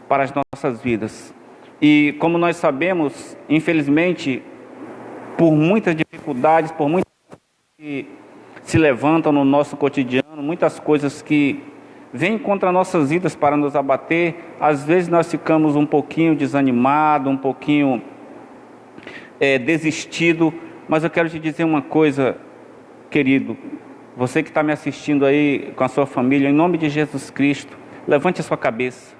para as nossas vidas. E como nós sabemos, infelizmente, por muitas dificuldades, por muitas coisas que se levantam no nosso cotidiano, muitas coisas que vêm contra nossas vidas para nos abater, às vezes nós ficamos um pouquinho desanimados, um pouquinho desistido, mas eu quero te dizer uma coisa, querido, você que está me assistindo aí com a sua família, em nome de Jesus Cristo, levante a sua cabeça,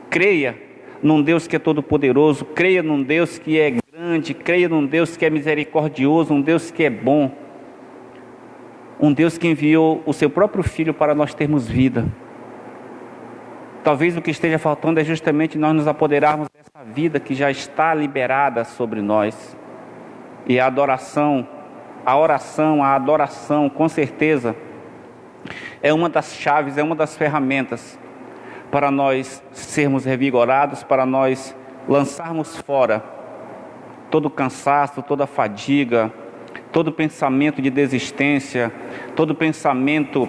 creia num Deus que é todo-poderoso, creia num Deus que é grande, creia num Deus que é misericordioso, um Deus que é bom, um Deus que enviou o seu próprio Filho para nós termos vida. Talvez o que esteja faltando é justamente nós nos apoderarmos dessa vida que já está liberada sobre nós. E a adoração, a oração, a adoração, com certeza, é uma das chaves, é uma das ferramentas para nós sermos revigorados, para nós lançarmos fora todo o cansaço, toda a fadiga, todo pensamento de desistência, todo pensamento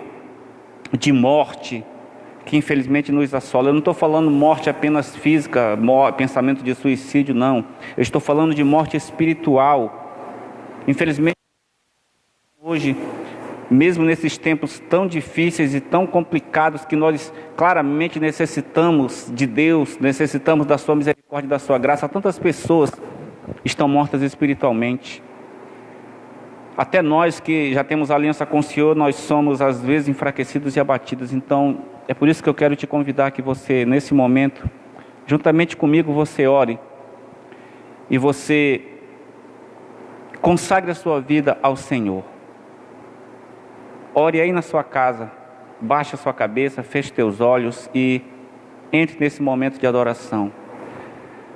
de morte que infelizmente nos assola. Eu não estou falando morte apenas física, pensamento de suicídio, não. Eu estou falando de morte espiritual. Infelizmente, hoje, mesmo nesses tempos tão difíceis e tão complicados, que nós claramente necessitamos de Deus, necessitamos da sua misericórdia e da sua graça, tantas pessoas estão mortas espiritualmente. Até nós que já temos aliança com o Senhor, nós somos às vezes enfraquecidos e abatidos. Então, é por isso que eu quero te convidar que você, nesse momento, juntamente comigo, você ore e você consagre a sua vida ao Senhor. Ore aí na sua casa, baixe a sua cabeça, feche teus olhos e entre nesse momento de adoração.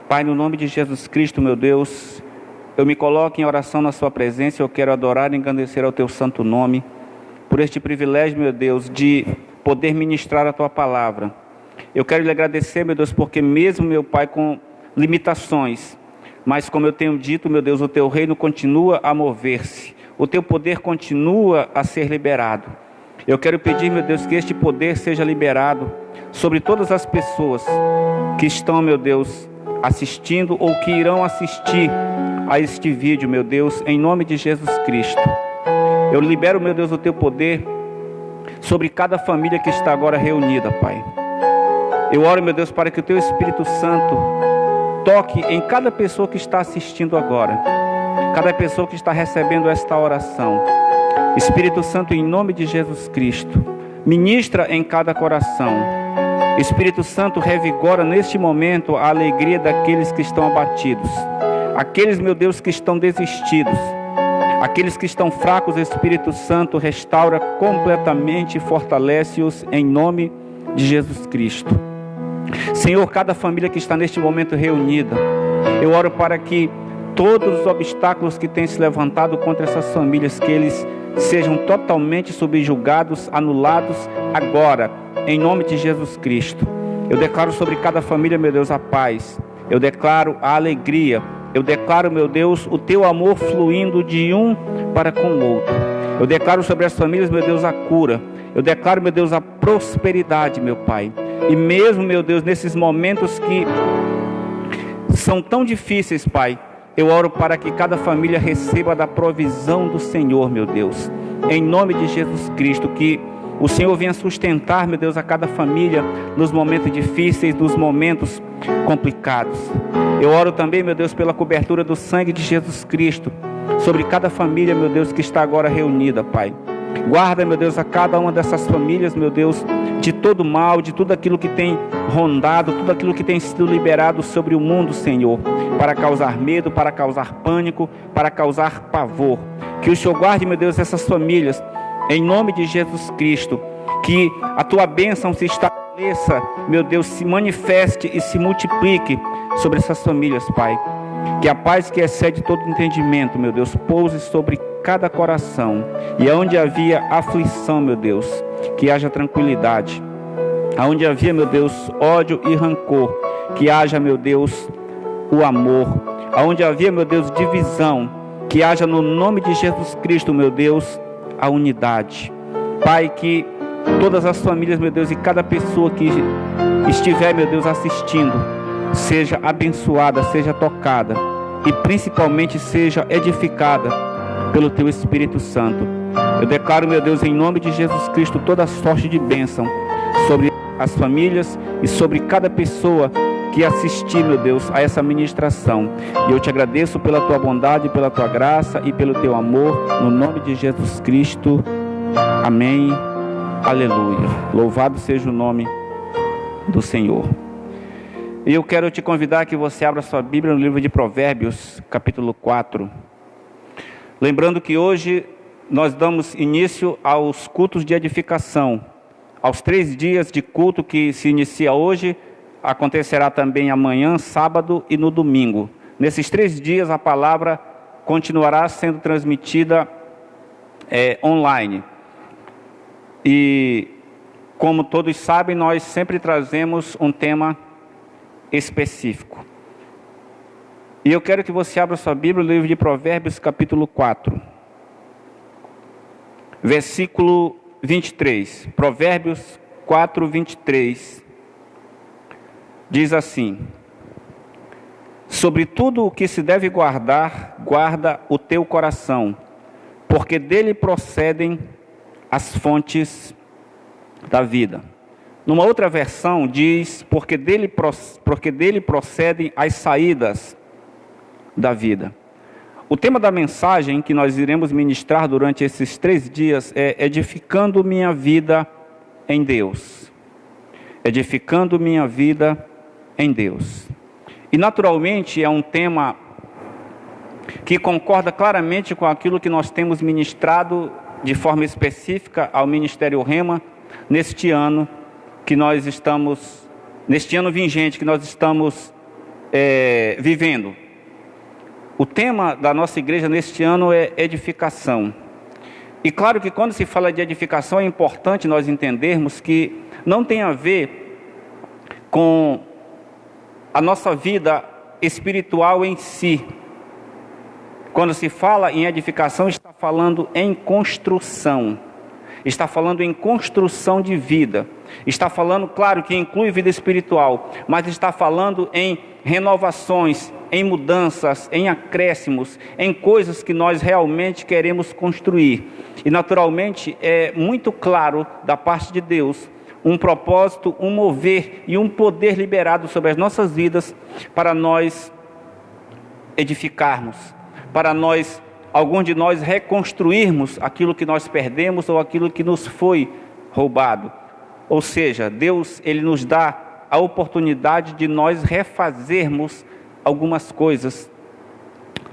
Pai, no nome de Jesus Cristo, meu Deus, eu me coloco em oração na sua presença. Eu quero adorar e engrandecer ao teu santo nome, por este privilégio, meu Deus, de poder ministrar a tua palavra. Eu quero lhe agradecer, meu Deus, porque mesmo, meu Pai, com limitações, mas como eu tenho dito, meu Deus, o teu reino continua a mover-se, o teu poder continua a ser liberado. Eu quero pedir, meu Deus, que este poder seja liberado sobre todas as pessoas que estão, meu Deus, assistindo ou que irão assistir a este vídeo, meu Deus, em nome de Jesus Cristo. Eu libero, meu Deus, o teu poder sobre cada família que está agora reunida, Pai. Eu oro, meu Deus, para que o teu Espírito Santo toque em cada pessoa que está assistindo agora, cada pessoa que está recebendo esta oração. Espírito Santo, em nome de Jesus Cristo, ministra em cada coração. Espírito Santo, revigora neste momento a alegria daqueles que estão abatidos, aqueles, meu Deus, que estão desistidos, aqueles que estão fracos. Espírito Santo, restaura completamente e fortalece-os em nome de Jesus Cristo. Senhor, cada família que está neste momento reunida, eu oro para que todos os obstáculos que têm se levantado contra essas famílias, que eles sejam totalmente subjugados, anulados agora, em nome de Jesus Cristo. Eu declaro sobre cada família, meu Deus, a paz. Eu declaro a alegria. Eu declaro, meu Deus, o teu amor fluindo de um para com o outro. Eu declaro sobre as famílias, meu Deus, a cura. Eu declaro, meu Deus, a prosperidade, meu Pai. E mesmo, meu Deus, nesses momentos que são tão difíceis, Pai, eu oro para que cada família receba da provisão do Senhor, meu Deus. Em nome de Jesus Cristo, que o Senhor venha sustentar, meu Deus, a cada família nos momentos difíceis, nos momentos complicados. Eu oro também, meu Deus, pela cobertura do sangue de Jesus Cristo sobre cada família, meu Deus, que está agora reunida, Pai. Guarda, meu Deus, a cada uma dessas famílias, meu Deus, de todo mal, de tudo aquilo que tem rondado, tudo aquilo que tem sido liberado sobre o mundo, Senhor, para causar medo, para causar pânico, para causar pavor. Que o Senhor guarde, meu Deus, essas famílias, em nome de Jesus Cristo. Que a tua bênção se estabeleça, meu Deus, se manifeste e se multiplique sobre essas famílias, Pai. Que a paz que excede todo entendimento, meu Deus, pouse sobre cada coração. E onde havia aflição, meu Deus, que haja tranquilidade. Aonde havia, meu Deus, ódio e rancor, que haja, meu Deus, o amor. Aonde havia, meu Deus, divisão, que haja no nome de Jesus Cristo, meu Deus, a unidade. Pai, que todas as famílias, meu Deus, e cada pessoa que estiver, meu Deus, assistindo, seja abençoada, seja tocada e principalmente seja edificada pelo Teu Espírito Santo. Eu declaro, meu Deus, em nome de Jesus Cristo, toda sorte de bênção sobre as famílias e sobre cada pessoa que assistir, meu Deus, a essa ministração. E eu te agradeço pela Tua bondade, pela Tua graça e pelo Teu amor, no nome de Jesus Cristo. Amém. Aleluia. Louvado seja o nome do Senhor. E eu quero te convidar que você abra sua Bíblia no livro de Provérbios, capítulo 4. Lembrando que hoje nós damos início aos cultos de edificação. Aos 3 dias de culto que se inicia hoje, acontecerá também amanhã, sábado e no domingo. Nesses 3 dias a palavra continuará sendo transmitida online. E como todos sabem, nós sempre trazemos um tema específico. E eu quero que você abra sua Bíblia no livro de Provérbios, capítulo 4, versículo 23. Provérbios 4, 23. Diz assim: sobre tudo o que se deve guardar, guarda o teu coração, porque dele procedem as fontes da vida. Numa outra versão diz, porque dele procedem as saídas da vida. O tema da mensagem que nós iremos ministrar durante esses 3 dias é edificando minha vida em Deus. Edificando minha vida em Deus. E naturalmente é um tema que concorda claramente com aquilo que nós temos ministrado de forma específica ao Ministério Rema neste ano que nós estamos, neste ano vigente que nós estamos vivendo. O tema da nossa igreja neste ano é edificação. E claro que quando se fala de edificação é importante nós entendermos que não tem a ver com a nossa vida espiritual em si. Quando se fala em edificação, está falando em construção. Está falando em construção de vida. Está falando, claro, que inclui vida espiritual, mas está falando em renovações, em mudanças, em acréscimos, em coisas que nós realmente queremos construir. E naturalmente é muito claro da parte de Deus um propósito, um mover e um poder liberado sobre as nossas vidas para nós edificarmos, para nós, alguns de nós, reconstruirmos aquilo que nós perdemos ou aquilo que nos foi roubado. Ou seja, Deus, Ele nos dá a oportunidade de nós refazermos algumas coisas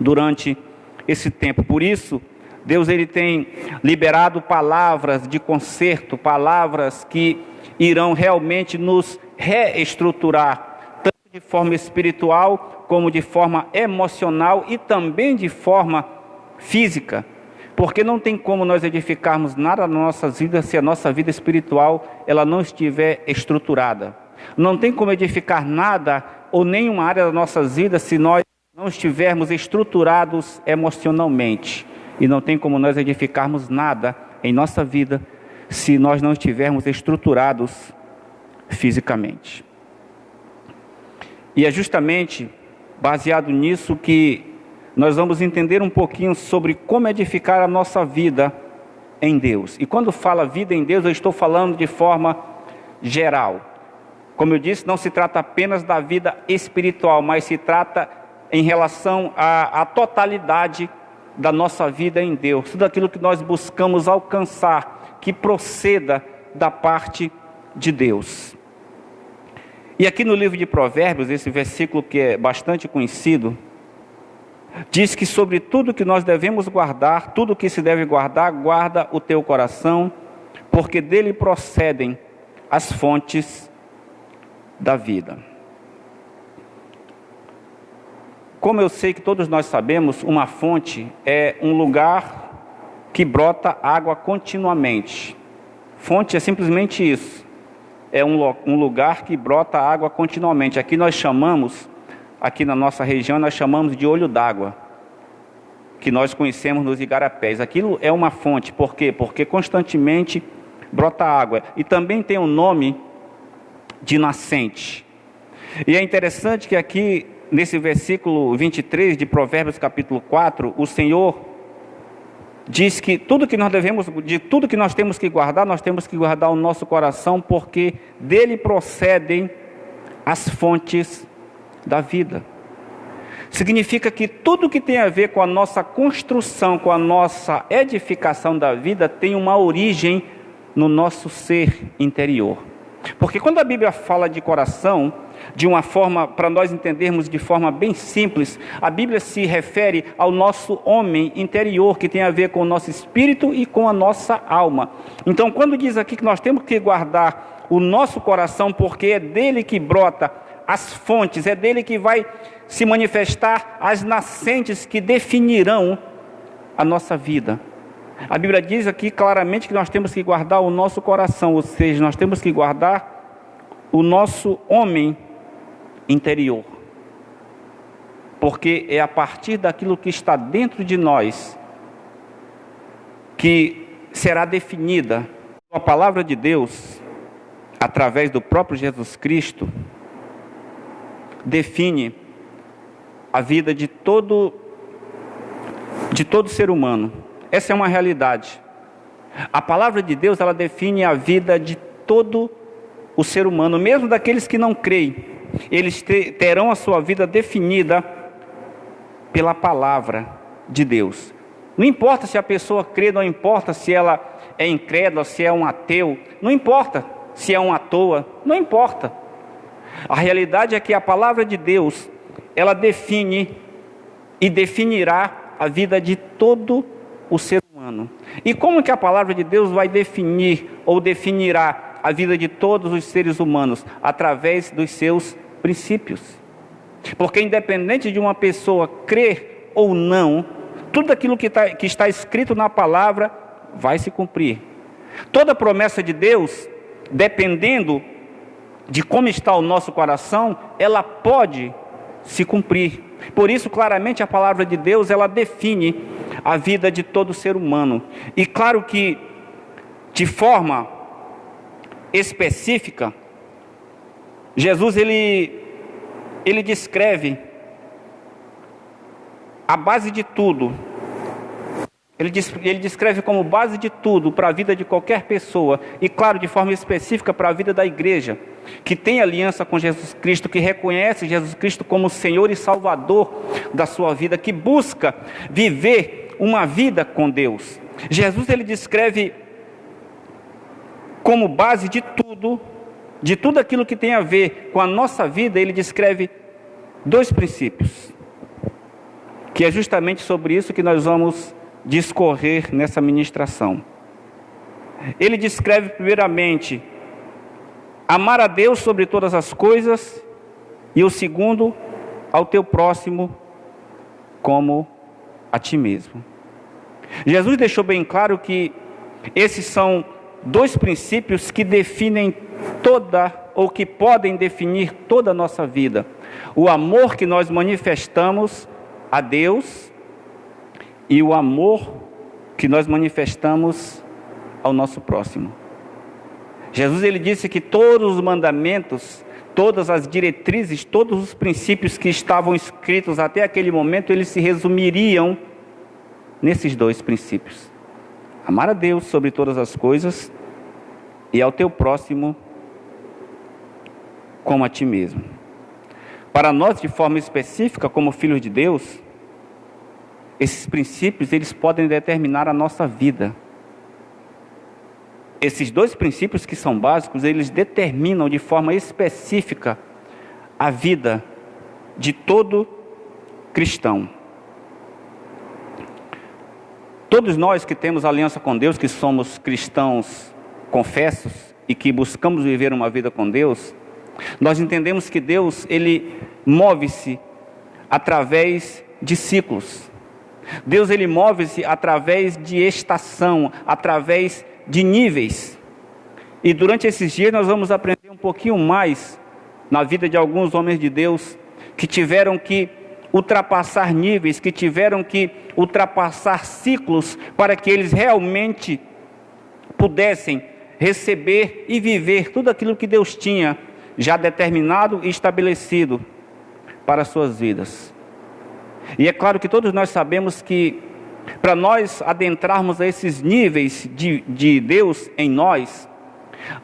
durante esse tempo. Por isso, Deus, Ele tem liberado palavras de conserto, palavras que irão realmente nos reestruturar, tanto de forma espiritual, como de forma emocional e também de forma física. Porque não tem como nós edificarmos nada nas nossas vidas se a nossa vida espiritual ela não estiver estruturada. Não tem como edificar nada ou nenhuma área das nossas vidas se nós não estivermos estruturados emocionalmente. E não tem como nós edificarmos nada em nossa vida se nós não estivermos estruturados fisicamente. E é justamente baseado nisso que nós vamos entender um pouquinho sobre como edificar a nossa vida em Deus. E quando fala vida em Deus, eu estou falando de forma geral. Como eu disse, não se trata apenas da vida espiritual, mas se trata em relação à totalidade da nossa vida em Deus. Tudo aquilo que nós buscamos alcançar, que proceda da parte de Deus. E aqui no livro de Provérbios, esse versículo que é bastante conhecido, diz que sobre tudo que nós devemos guardar, tudo que se deve guardar, guarda o teu coração, porque dele procedem as fontes da vida. Como eu sei que todos nós sabemos, uma fonte é um lugar que brota água continuamente. Fonte é simplesmente isso. É um lugar que brota água continuamente. Aqui nós chamamos, aqui na nossa região, nós chamamos de olho d'água, que nós conhecemos nos igarapés. Aquilo é uma fonte. Por quê? Porque constantemente brota água. E também tem um nome de nascente. E é interessante que aqui, nesse versículo 23 de Provérbios capítulo 4, o Senhor diz que de tudo que nós temos que guardar o nosso coração, porque dele procedem as fontes da vida. Significa que tudo que tem a ver com a nossa construção, com a nossa edificação da vida, tem uma origem no nosso ser interior. Porque quando a Bíblia fala de coração, de uma forma, para nós entendermos de forma bem simples, a Bíblia se refere ao nosso homem interior, que tem a ver com o nosso espírito e com a nossa alma. Então, quando diz aqui que nós temos que guardar o nosso coração, porque é dele que brota as fontes, é dele que vai se manifestar as nascentes que definirão a nossa vida. A Bíblia diz aqui claramente que nós temos que guardar o nosso coração, ou seja, nós temos que guardar o nosso homem interior. Porque é a partir daquilo que está dentro de nós que será definida a palavra de Deus, através do próprio Jesus Cristo, define a vida de todo ser humano. Essa é uma realidade. A palavra de Deus, ela define a vida de todo o ser humano, mesmo daqueles que não creem. Eles terão a sua vida definida pela palavra de Deus. Não importa se a pessoa crê, não importa se ela é incrédula, se é um ateu, não importa se é um à toa, não importa. A realidade é que a palavra de Deus, ela define e definirá a vida de todo o ser humano. E como que a palavra de Deus vai definir ou definirá a vida de todos os seres humanos? Através dos seus princípios. Porque independente de uma pessoa crer ou não, tudo aquilo que está escrito na palavra vai se cumprir. Toda promessa de Deus, dependendo de como está o nosso coração, ela pode se cumprir. Por isso, claramente, a palavra de Deus, ela define a vida de todo ser humano. E claro que, de forma específica, Jesus, ele descreve a base de tudo. Ele descreve como base de tudo para a vida de qualquer pessoa. E claro, de forma específica para a vida da igreja, que tem aliança com Jesus Cristo, que reconhece Jesus Cristo como Senhor e Salvador da sua vida, que busca viver uma vida com Deus. Jesus, ele descreve como base de tudo aquilo que tem a ver com a nossa vida, ele descreve 2 princípios, que é justamente sobre isso que nós vamos discorrer nessa ministração. Ele descreve primeiramente amar a Deus sobre todas as coisas, e o segundo, ao teu próximo como a ti mesmo. Jesus deixou bem claro que esses são 2 princípios que definem ou que podem definir toda a nossa vida. O amor que nós manifestamos a Deus e o amor que nós manifestamos ao nosso próximo. Jesus, ele disse que todos os mandamentos, todas as diretrizes, todos os princípios que estavam escritos até aquele momento, eles se resumiriam nesses 2 princípios: amar a Deus sobre todas as coisas e ao teu próximo como a ti mesmo. Para nós, de forma específica, como filhos de Deus, esses princípios, eles podem determinar a nossa vida. Esses 2 princípios que são básicos, eles determinam de forma específica a vida de todo cristão. Todos nós que temos aliança com Deus, que somos cristãos confessos e que buscamos viver uma vida com Deus, nós entendemos que Deus, ele move-se através de ciclos. Deus, ele move-se através de estação, através de níveis. E durante esses dias nós vamos aprender um pouquinho mais na vida de alguns homens de Deus que tiveram que ultrapassar níveis, que tiveram que ultrapassar ciclos para que eles realmente pudessem receber e viver tudo aquilo que Deus tinha já determinado e estabelecido para as suas vidas. E é claro que todos nós sabemos que para nós adentrarmos a esses níveis de Deus em nós,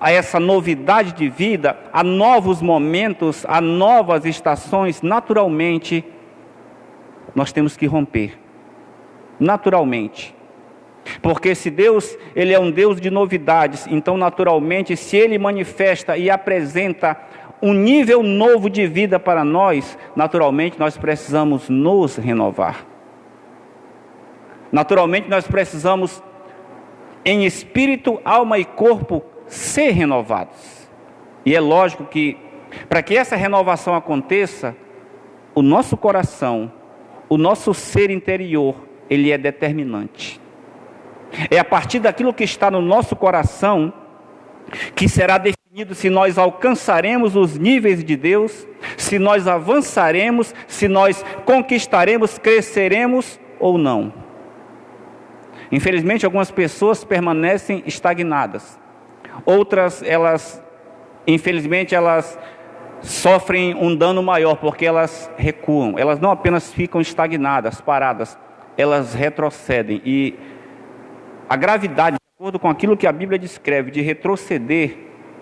a essa novidade de vida, a novos momentos, a novas estações, naturalmente, nós temos que romper. Naturalmente. Porque se Deus, Ele é um Deus de novidades, então naturalmente, se Ele manifesta e apresenta um nível novo de vida para nós, naturalmente nós precisamos nos renovar. Naturalmente nós precisamos, em espírito, alma e corpo, ser renovados. E é lógico que, para que essa renovação aconteça, o nosso coração, o nosso ser interior, ele é determinante. É a partir daquilo que está no nosso coração que será definido se nós alcançaremos os níveis de Deus, se nós avançaremos, se nós conquistaremos, cresceremos ou não. Infelizmente, algumas pessoas permanecem estagnadas. Outras, infelizmente, elas sofrem um dano maior, porque elas recuam. Elas não apenas ficam estagnadas, paradas, elas retrocedem. E a gravidade, de acordo com aquilo que a Bíblia descreve, de retroceder,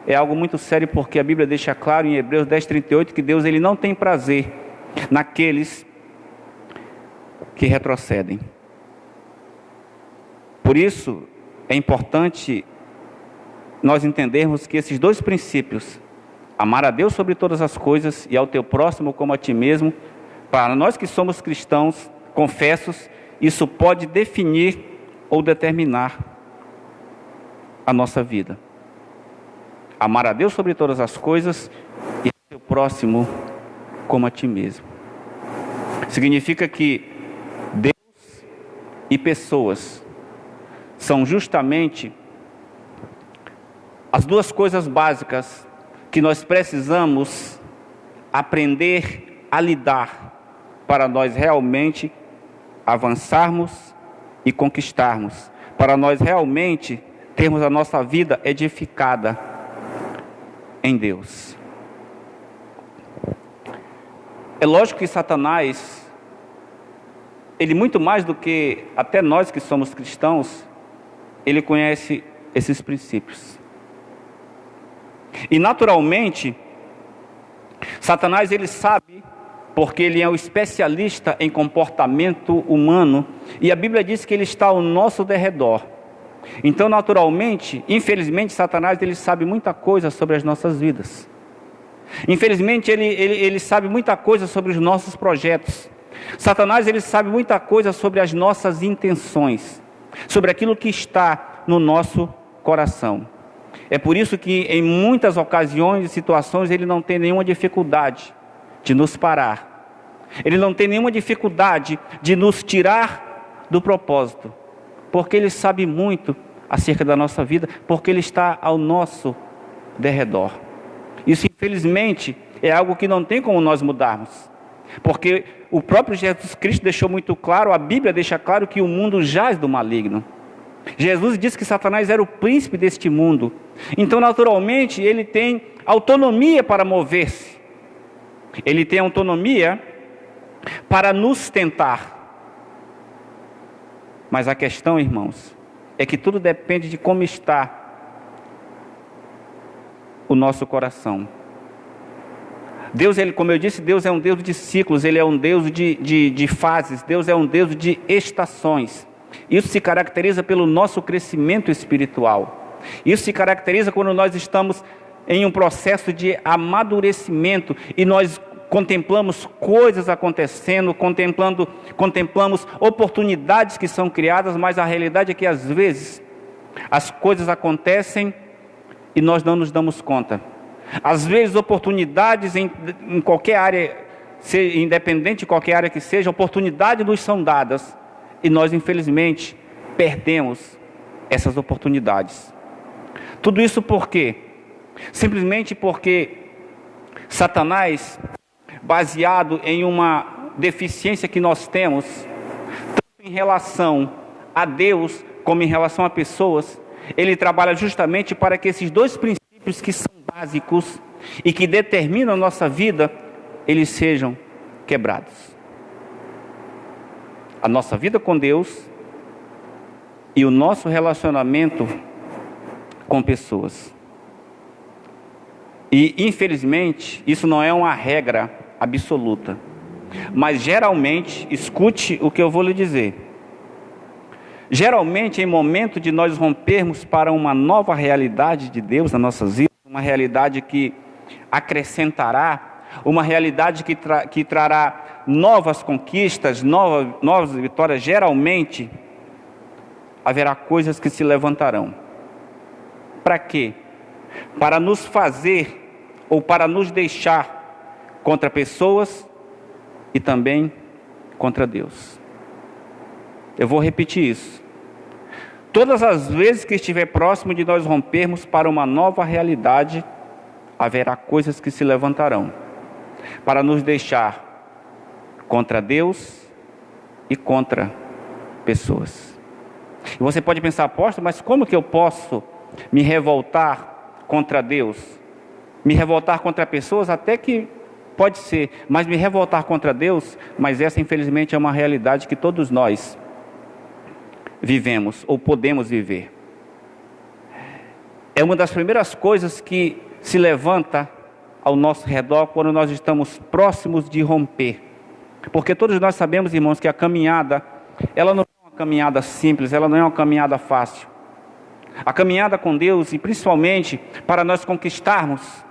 é algo muito sério, porque a Bíblia deixa claro em Hebreus 10:38 que Deus, Ele não tem prazer naqueles que retrocedem. Por isso, é importante nós entendermos que esses dois princípios, amar a Deus sobre todas as coisas e ao teu próximo como a ti mesmo, para nós que somos cristãos, confessos, isso pode definir ou determinar a nossa vida. Amar a Deus sobre todas as coisas e ao teu próximo como a ti mesmo. Significa que Deus e pessoas são justamente as duas coisas básicas que nós precisamos aprender a lidar para nós realmente avançarmos e conquistarmos, para nós realmente termos a nossa vida edificada em Deus. É lógico que Satanás, ele muito mais do que até nós que somos cristãos, ele conhece esses princípios. E naturalmente, Satanás, ele sabe, porque ele é um especialista em comportamento humano, e a Bíblia diz que ele está ao nosso derredor. Então, naturalmente, infelizmente, Satanás, ele sabe muita coisa sobre as nossas vidas. Infelizmente, ele sabe muita coisa sobre os nossos projetos. Satanás, ele sabe muita coisa sobre as nossas intenções, sobre aquilo que está no nosso coração. É por isso que em muitas ocasiões e situações ele não tem nenhuma dificuldade de nos parar. Ele não tem nenhuma dificuldade de nos tirar do propósito, porque ele sabe muito acerca da nossa vida, porque ele está ao nosso derredor. Isso, infelizmente, é algo que não tem como nós mudarmos, porque o próprio Jesus Cristo deixou muito claro, a Bíblia deixa claro que o mundo jaz do maligno. Jesus disse que Satanás era o príncipe deste mundo. Então, naturalmente, ele tem autonomia para mover-se. Ele tem autonomia para nos tentar. Mas a questão, irmãos, é que tudo depende de como está o nosso coração. Deus, ele, como eu disse, Deus é um Deus de ciclos, Ele é um Deus de fases, Deus é um Deus de estações. Isso se caracteriza pelo nosso crescimento espiritual. Isso se caracteriza quando nós estamos em um processo de amadurecimento e nós contemplamos coisas acontecendo, contemplamos oportunidades que são criadas, mas a realidade é que às vezes as coisas acontecem e nós não nos damos conta. Às vezes oportunidades em qualquer área, independente de qualquer área que seja, oportunidades nos são dadas e nós infelizmente perdemos essas oportunidades. Tudo isso por quê? Simplesmente porque Satanás, baseado em uma deficiência que nós temos, tanto em relação a Deus como em relação a pessoas, ele trabalha justamente para que esses dois princípios que são básicos, e que determinam a nossa vida, eles sejam quebrados. A nossa vida com Deus e o nosso relacionamento com pessoas. E, infelizmente, isso não é uma regra absoluta. Mas, geralmente, escute o que eu vou lhe dizer. Geralmente, em momento de nós rompermos para uma nova realidade de Deus nas nossas vidas, uma realidade que acrescentará, uma realidade que trará novas conquistas, novas vitórias, geralmente, haverá coisas que se levantarão. Para quê? Para nos fazer ou para nos deixar contra pessoas e também contra Deus. Eu vou repetir isso. Todas as vezes que estiver próximo de nós rompermos para uma nova realidade, haverá coisas que se levantarão para nos deixar contra Deus e contra pessoas. E você pode pensar, apóstolo, mas como que eu posso me revoltar contra Deus? Me revoltar contra pessoas, até que pode ser, mas me revoltar contra Deus, mas essa infelizmente é uma realidade que todos nós vivemos ou podemos viver. É uma das primeiras coisas que se levanta ao nosso redor quando nós estamos próximos de romper. Porque todos nós sabemos, irmãos, que a caminhada, ela não é uma caminhada simples, ela não é uma caminhada fácil. A caminhada com Deus, e principalmente para nós conquistarmos,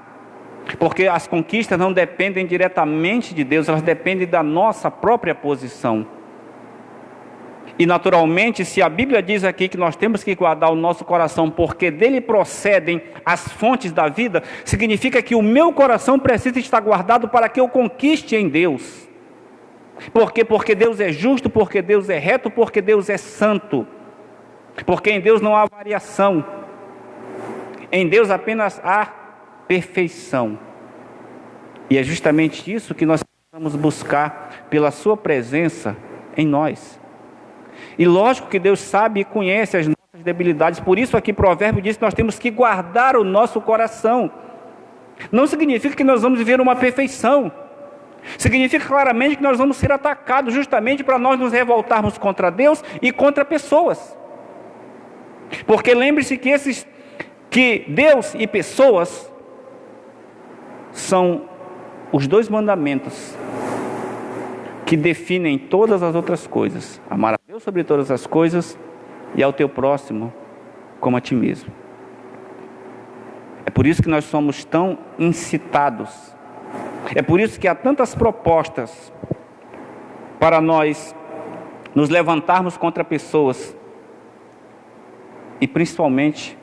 porque as conquistas não dependem diretamente de Deus, elas dependem da nossa própria posição. E naturalmente, se a Bíblia diz aqui que nós temos que guardar o nosso coração, porque dele procedem as fontes da vida, significa que o meu coração precisa estar guardado para que eu conquiste em Deus. Por quê? Porque Deus é justo, porque Deus é reto, porque Deus é santo. Porque em Deus não há variação. Em Deus apenas há perfeição. E é justamente isso que nós precisamos buscar pela sua presença em nós. E lógico que Deus sabe e conhece as nossas debilidades. Por isso aqui Provérbio diz que nós temos que guardar o nosso coração. Não significa que nós vamos viver uma perfeição. Significa claramente que nós vamos ser atacados justamente para nós nos revoltarmos contra Deus e contra pessoas. Porque lembre-se que Deus e pessoas são os dois mandamentos que definem todas as outras coisas. Amar a Deus sobre todas as coisas e ao teu próximo como a ti mesmo. É por isso que nós somos tão incitados. É por isso que há tantas propostas para nós nos levantarmos contra pessoas e principalmente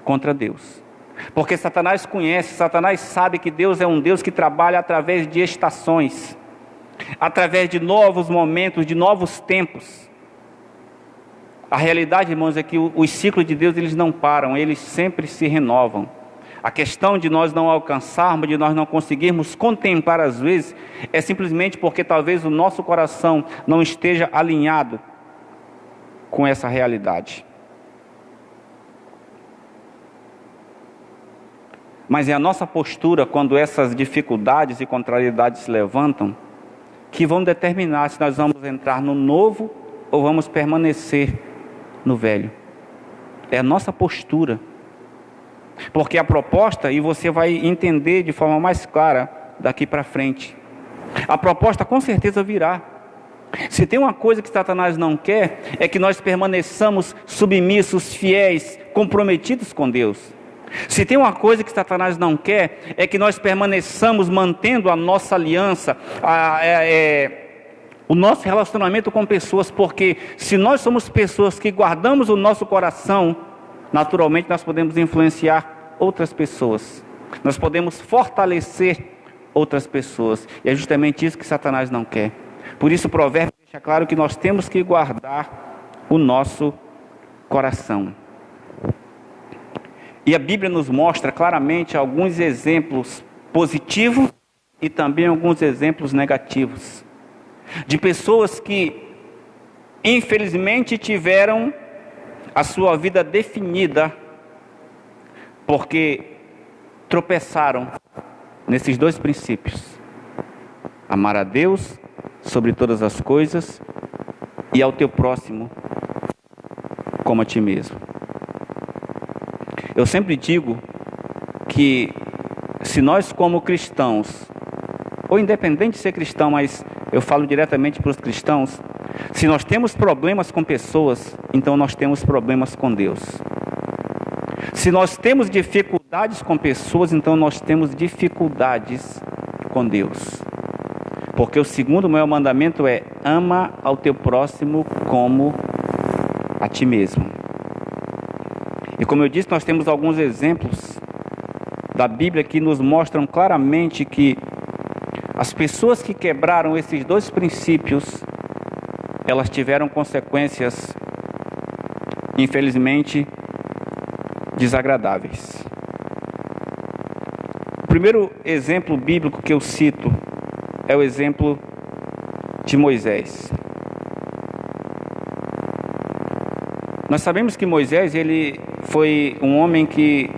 contra Deus. Porque Satanás conhece, Satanás sabe que Deus é um Deus que trabalha através de estações, através de novos momentos, de novos tempos. A realidade, irmãos, é que os ciclos de Deus, eles não param, eles sempre se renovam. A questão de nós não alcançarmos, de nós não conseguirmos contemplar às vezes, é simplesmente porque talvez o nosso coração não esteja alinhado com essa realidade. Mas é a nossa postura quando essas dificuldades e contrariedades se levantam que vão determinar se nós vamos entrar no novo ou vamos permanecer no velho. É a nossa postura. Porque a proposta, e você vai entender de forma mais clara daqui para frente, a proposta com certeza virá. Se tem uma coisa que Satanás não quer, é que nós permaneçamos submissos, fiéis, comprometidos com Deus. Se tem uma coisa que Satanás não quer, é que nós permaneçamos mantendo a nossa aliança, o nosso relacionamento com pessoas, porque se nós somos pessoas que guardamos o nosso coração, naturalmente nós podemos influenciar outras pessoas, nós podemos fortalecer outras pessoas, e é justamente isso que Satanás não quer. Por isso o provérbio deixa claro que nós temos que guardar o nosso coração. E a Bíblia nos mostra claramente alguns exemplos positivos e também alguns exemplos negativos, de pessoas que infelizmente tiveram a sua vida definida porque tropeçaram nesses dois princípios: amar a Deus sobre todas as coisas e ao teu próximo como a ti mesmo. Eu sempre digo que se nós como cristãos, ou independente de ser cristão, mas eu falo diretamente para os cristãos, se nós temos problemas com pessoas, então nós temos problemas com Deus. Se nós temos dificuldades com pessoas, então nós temos dificuldades com Deus. Porque o segundo maior mandamento é: ama ao teu próximo como a ti mesmo. E como eu disse, nós temos alguns exemplos da Bíblia que nos mostram claramente que as pessoas que quebraram esses dois princípios, elas tiveram consequências, infelizmente, desagradáveis. O primeiro exemplo bíblico que eu cito é o exemplo de Moisés. Nós sabemos que Moisés, ele foi um homem que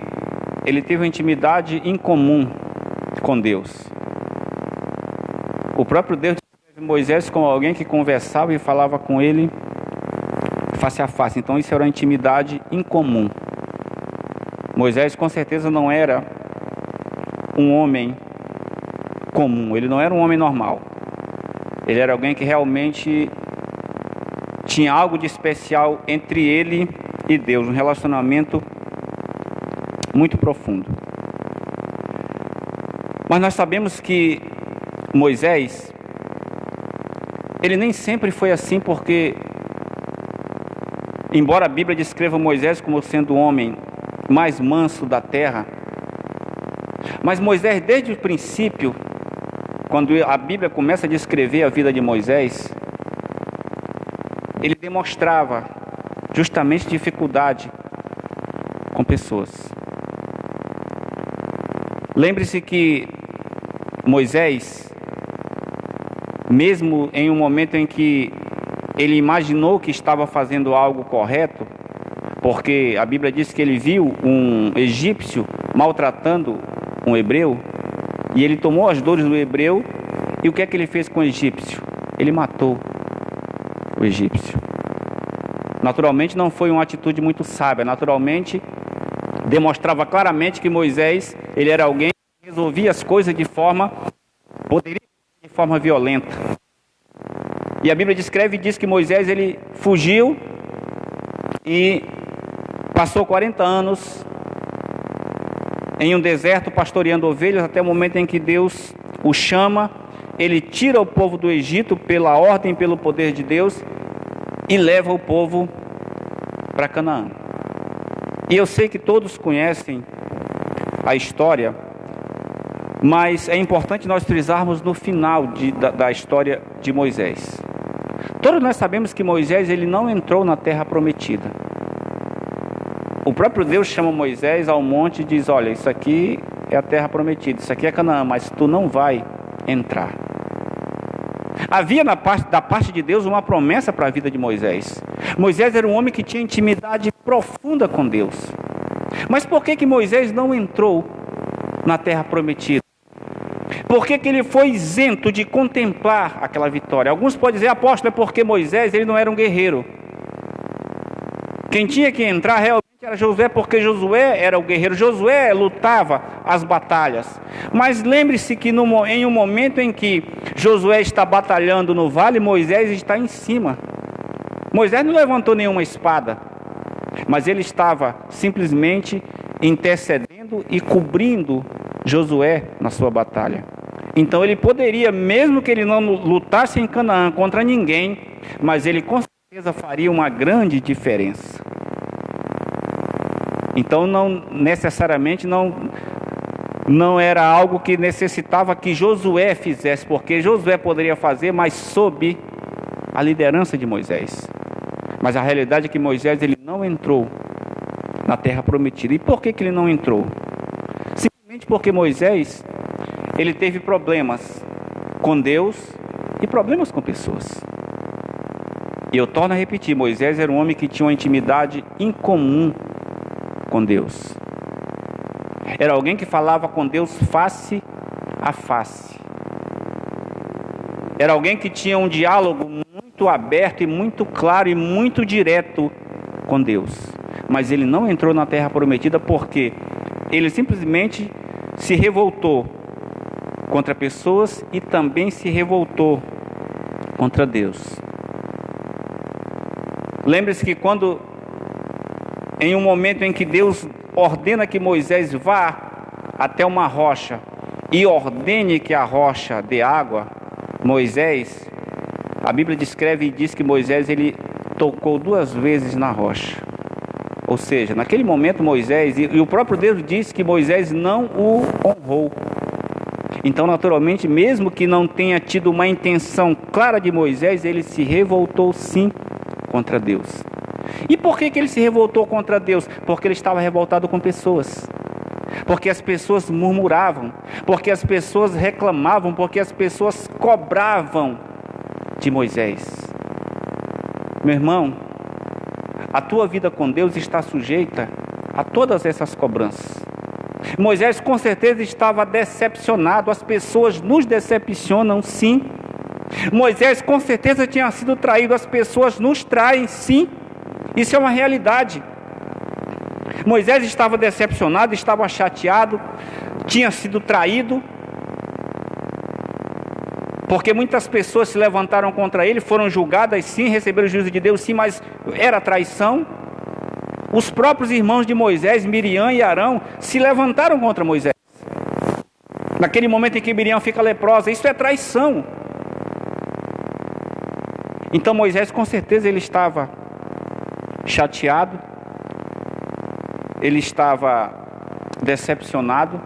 ele teve uma intimidade incomum com Deus. O próprio Deus descreve Moisés como alguém que conversava e falava com ele face a face. Então isso era uma intimidade incomum. Moisés com certeza não era um homem comum, ele não era um homem normal. Ele era alguém que realmente tinha algo de especial entre ele e Deus, um relacionamento muito profundo. Mas nós sabemos que Moisés, ele nem sempre foi assim, porque embora a Bíblia descreva Moisés como sendo o homem mais manso da terra, mas Moisés, desde o princípio, quando a Bíblia começa a descrever a vida de Moisés, ele demonstrava justamente dificuldade com pessoas. Lembre-se que Moisés, mesmo em um momento em que ele imaginou que estava fazendo algo correto, porque a Bíblia diz que ele viu um egípcio maltratando um hebreu, e ele tomou as dores do hebreu, e o que é que ele fez com o egípcio? Ele matou o egípcio. Naturalmente não foi uma atitude muito sábia, naturalmente demonstrava claramente que Moisés, ele era alguém que resolvia as coisas de forma violenta. E a Bíblia descreve e diz que Moisés, ele fugiu e passou 40 anos em um deserto pastoreando ovelhas, até o momento em que Deus o chama. Ele tira o povo do Egito pela ordem, pelo poder de Deus, e leva o povo para Canaã. E eu sei que todos conhecem a história, mas é importante nós frisarmos no final da história de Moisés. Todos nós sabemos que Moisés, ele não entrou na terra prometida. O próprio Deus chama Moisés ao monte e diz: olha, isso aqui é a terra prometida, isso aqui é Canaã, mas tu não vai entrar. Havia da parte de Deus uma promessa para a vida de Moisés. Moisés era um homem que tinha intimidade profunda com Deus. Mas por que Moisés não entrou na terra prometida? Por que ele foi isento de contemplar aquela vitória? Alguns podem dizer: apóstolo, é porque Moisés, ele não era um guerreiro. Quem tinha que entrar realmente era Josué, porque Josué era o guerreiro. Josué lutava as batalhas. Mas lembre-se que em um momento em que Josué está batalhando no vale, Moisés está em cima. Moisés não levantou nenhuma espada, mas ele estava simplesmente intercedendo e cobrindo Josué na sua batalha. Então ele poderia, mesmo que ele não lutasse em Canaã contra ninguém, mas ele com certeza faria uma grande diferença. Então não necessariamente não era algo que necessitava que Josué fizesse, porque Josué poderia fazer, mas sob a liderança de Moisés. Mas a realidade é que Moisés, ele não entrou na terra prometida. E por que ele não entrou? Simplesmente porque Moisés, ele teve problemas com Deus e problemas com pessoas. E eu torno a repetir, Moisés era um homem que tinha uma intimidade incomum com Deus. Era alguém que falava com Deus face a face. Era alguém que tinha um diálogo muito aberto e muito claro e muito direto com Deus. Mas ele não entrou na terra prometida porque ele simplesmente se revoltou contra pessoas e também se revoltou contra Deus. Lembre-se que quando, em um momento em que Deus ordena que Moisés vá até uma rocha e ordene que a rocha dê água, Moisés, a Bíblia descreve e diz que Moisés ele tocou 2 vezes na rocha. Ou seja, naquele momento Moisés, e o próprio Deus disse que Moisés não o honrou. Então, naturalmente, mesmo que não tenha tido uma intenção clara de Moisés, ele se revoltou sim contra Deus. E por que ele se revoltou contra Deus? Porque ele estava revoltado com pessoas. Porque as pessoas murmuravam, porque as pessoas reclamavam, porque as pessoas cobravam de Moisés. Meu irmão, a tua vida com Deus está sujeita a todas essas cobranças. Moisés com certeza estava decepcionado, as pessoas nos decepcionam sim. Moisés com certeza tinha sido traído, as pessoas nos traem sim. Isso é uma realidade. Moisés estava decepcionado, estava chateado, tinha sido traído, porque muitas pessoas se levantaram contra ele, foram julgadas sim, receberam o juízo de Deus sim, mas era traição. Os próprios irmãos de Moisés, Miriam e Arão, se levantaram contra Moisés. Naquele momento em que Miriam fica leprosa, isso é traição. Então Moisés com certeza ele estava chateado, ele estava decepcionado,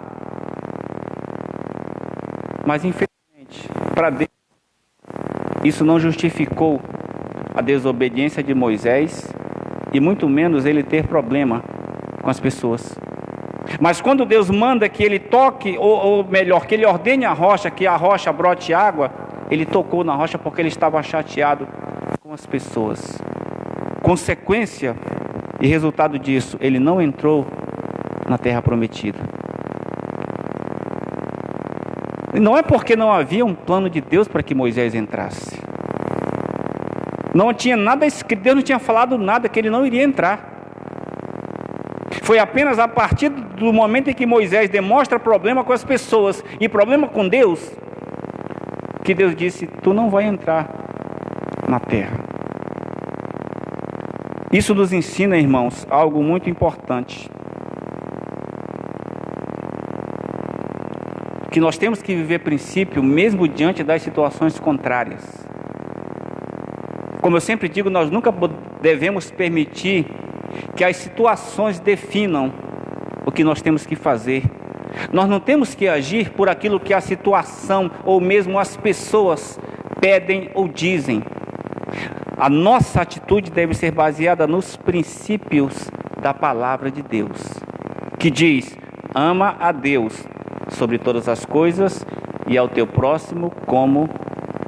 mas infelizmente para Deus isso não justificou a desobediência de Moisés e muito menos ele ter problema com as pessoas. Mas quando Deus manda que ele toque, ou melhor, que ele ordene a rocha, que a rocha brote água, ele tocou na rocha porque ele estava chateado com as pessoas. Consequência e resultado disso, ele não entrou na terra prometida. E não é porque não havia um plano de Deus para que Moisés entrasse. Não tinha nada escrito, Deus não tinha falado nada que ele não iria entrar. Foi apenas a partir do momento em que Moisés demonstra problema com as pessoas e problema com Deus, que Deus disse: tu não vai entrar na terra. Isso nos ensina, irmãos, algo muito importante. Que nós temos que viver princípio mesmo diante das situações contrárias. Como eu sempre digo, nós nunca devemos permitir que as situações definam o que nós temos que fazer. Nós não temos que agir por aquilo que a situação ou mesmo as pessoas pedem ou dizem. A nossa atitude deve ser baseada nos princípios da palavra de Deus, que diz: ama a Deus sobre todas as coisas e ao teu próximo como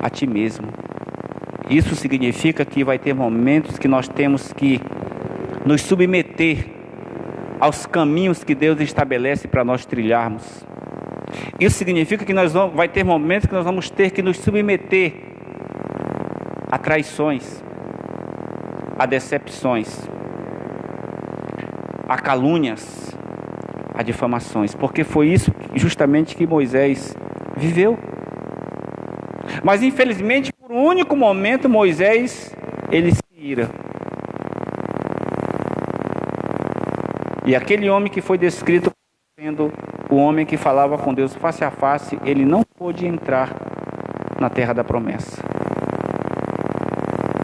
a ti mesmo. Isso significa que vai ter momentos que nós temos que nos submeter aos caminhos que Deus estabelece para nós trilharmos. Isso significa que vai ter momentos que nós vamos ter que nos submeter a traições, a decepções, a calúnias, a difamações, porque foi isso justamente que Moisés viveu. Mas infelizmente, por um único momento, Moisés, ele se ira. E aquele homem que foi descrito sendo o homem que falava com Deus face a face, ele não pôde entrar na terra da promessa.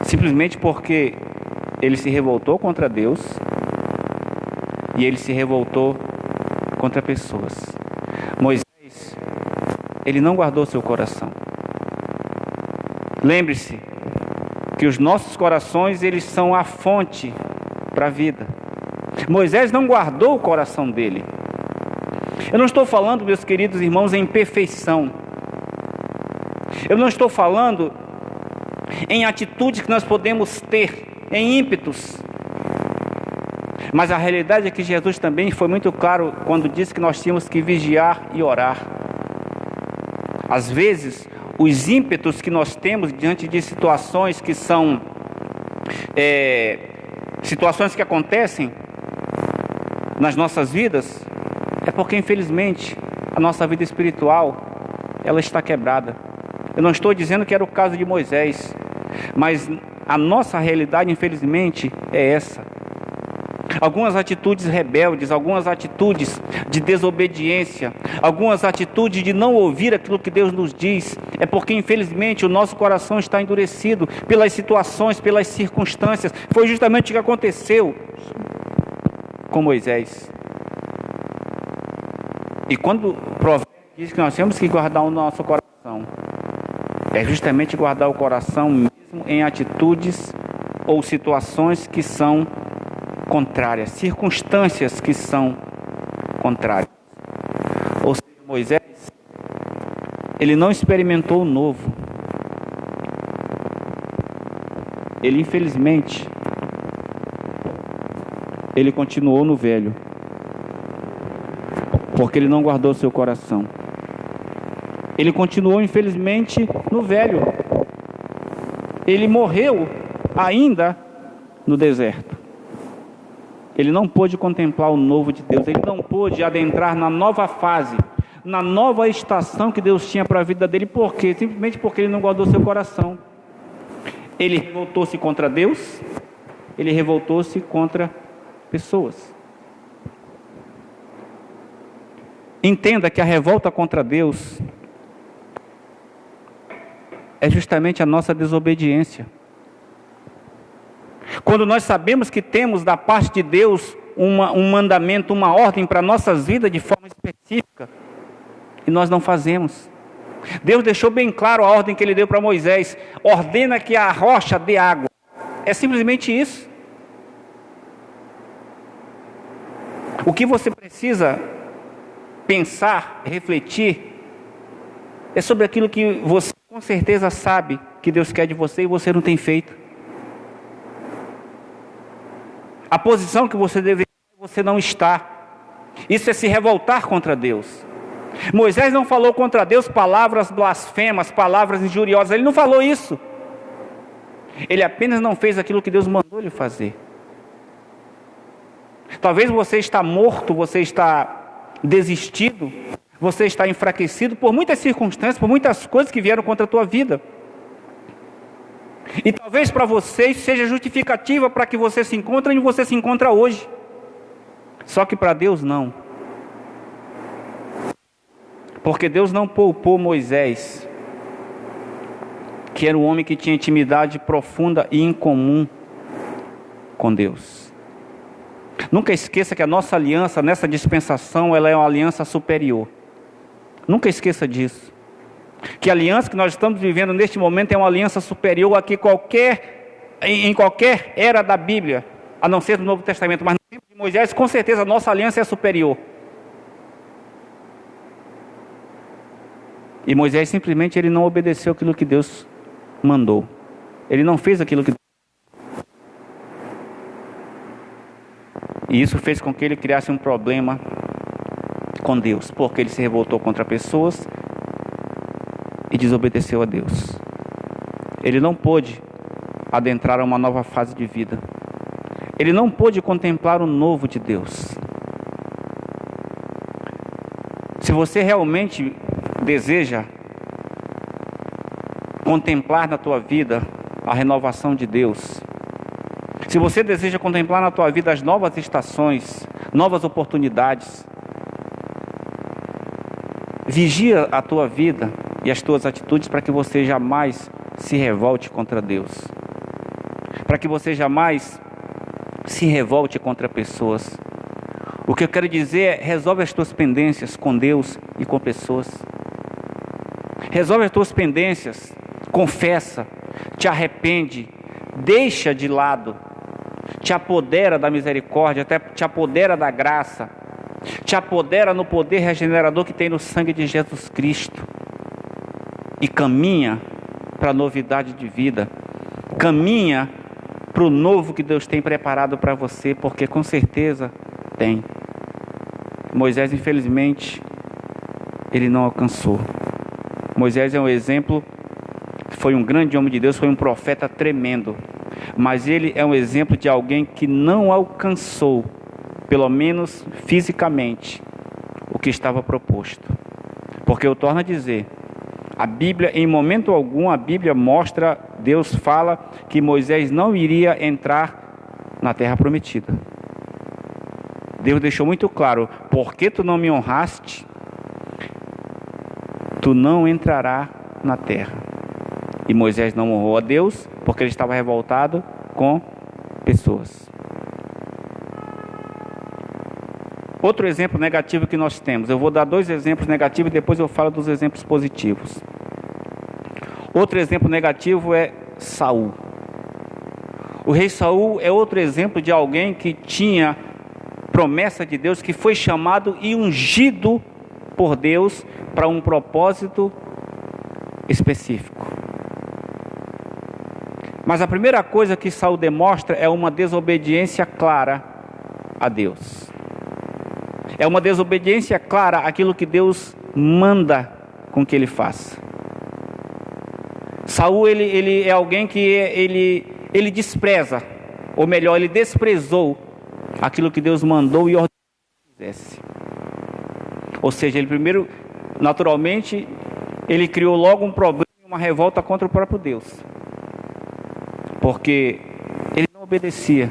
Simplesmente porque ele se revoltou contra Deus e ele se revoltou contra pessoas. Moisés, ele não guardou seu coração. Lembre-se que os nossos corações, eles são a fonte para a vida. Moisés não guardou o coração dele. Eu não estou falando, meus queridos irmãos, em perfeição. Eu não estou falando em atitudes que nós podemos ter, em ímpetos. Mas a realidade é que Jesus também foi muito claro quando disse que nós tínhamos que vigiar e orar. Às vezes, os ímpetos que nós temos diante de situações que são situações que acontecem nas nossas vidas, é porque infelizmente a nossa vida espiritual ela está quebrada. Eu não estou dizendo que era o caso de Moisés, mas a nossa realidade infelizmente é essa. Algumas atitudes rebeldes, algumas atitudes de desobediência, algumas atitudes de não ouvir aquilo que Deus nos diz, é porque infelizmente o nosso coração está endurecido pelas situações, pelas circunstâncias. Foi justamente o que aconteceu com Moisés. E quando o profeta diz que nós temos que guardar o nosso coração, é justamente guardar o coração mesmo em atitudes ou situações que são contrárias, circunstâncias que são contrárias. Ou seja, Moisés, ele não experimentou o novo. Ele, infelizmente, ele continuou no velho, porque ele não guardou seu coração. Ele continuou, infelizmente, no velho. Ele morreu ainda no deserto. Ele não pôde contemplar o novo de Deus, ele não pôde adentrar na nova fase, na nova estação que Deus tinha para a vida dele. Por quê? Simplesmente porque ele não guardou seu coração. Ele revoltou-se contra Deus, ele revoltou-se contra pessoas. Entenda que a revolta contra Deus é justamente a nossa desobediência. Quando nós sabemos que temos da parte de Deus um mandamento, uma ordem para nossas vidas de forma específica, e nós não fazemos. Deus deixou bem claro a ordem que Ele deu para Moisés: ordena que a rocha dê água. É simplesmente isso. O que você precisa pensar, refletir, é sobre aquilo que você com certeza sabe que Deus quer de você e você não tem feito. A posição que você deveria, você não está. Isso é se revoltar contra Deus. Moisés não falou contra Deus palavras blasfemas, palavras injuriosas. Ele não falou isso. Ele apenas não fez aquilo que Deus mandou ele fazer. Talvez você está morto, você está desistido, você está enfraquecido por muitas circunstâncias, por muitas coisas que vieram contra a tua vida. E talvez para você isso seja justificativa para que você se encontre onde você se encontra hoje. Só que para Deus não. Porque Deus não poupou Moisés, que era um homem que tinha intimidade profunda e incomum com Deus. Nunca esqueça que a nossa aliança nessa dispensação, ela é uma aliança superior. Nunca esqueça disso. Que a aliança que nós estamos vivendo neste momento é uma aliança superior a que em qualquer era da Bíblia, a não ser do Novo Testamento. Mas no tempo de Moisés, com certeza, a nossa aliança é superior. E Moisés simplesmente ele não obedeceu aquilo que Deus mandou. Ele não fez aquilo que... E isso fez com que ele criasse um problema com Deus, porque ele se revoltou contra pessoas e desobedeceu a Deus. Ele não pôde adentrar a uma nova fase de vida. Ele não pôde contemplar o novo de Deus. Se você realmente deseja contemplar na tua vida a renovação de Deus, se você deseja contemplar na tua vida as novas estações, novas oportunidades, vigia a tua vida e as tuas atitudes para que você jamais se revolte contra Deus, para que você jamais se revolte contra pessoas. O que eu quero dizer é: resolve as tuas pendências com Deus e com pessoas. Resolve as tuas pendências, confessa, te arrepende, deixa de lado, te apodera da misericórdia, te apodera da graça, te apodera no poder regenerador que tem no sangue de Jesus Cristo. E caminha para a novidade de vida, caminha para o novo que Deus tem preparado para você, porque com certeza tem. Moisés, infelizmente, ele não alcançou. Moisés é um exemplo, foi um grande homem de Deus, foi um profeta tremendo, mas ele é um exemplo de alguém que não alcançou, pelo menos fisicamente, o que estava proposto. Porque eu torno a dizer, a Bíblia, em momento algum, a Bíblia mostra, Deus fala que Moisés não iria entrar na terra prometida. Deus deixou muito claro, porque tu não me honraste, tu não entrarás na terra. E Moisés não honrou a Deus, porque ele estava revoltado com pessoas. Outro exemplo negativo que nós temos, eu vou dar 2 exemplos negativos e depois eu falo dos exemplos positivos. Outro exemplo negativo é Saul. O rei Saul é outro exemplo de alguém que tinha promessa de Deus, que foi chamado e ungido por Deus para um propósito específico. Mas a primeira coisa que Saul demonstra é uma desobediência clara a Deus. É uma desobediência clara àquilo que Deus manda com que ele faça. Saul, ele é alguém que ele despreza, ou melhor, ele desprezou aquilo que Deus mandou e ordenou que fizesse. Ou seja, ele primeiro, naturalmente, ele criou logo um problema, uma revolta contra o próprio Deus. Porque ele não obedecia.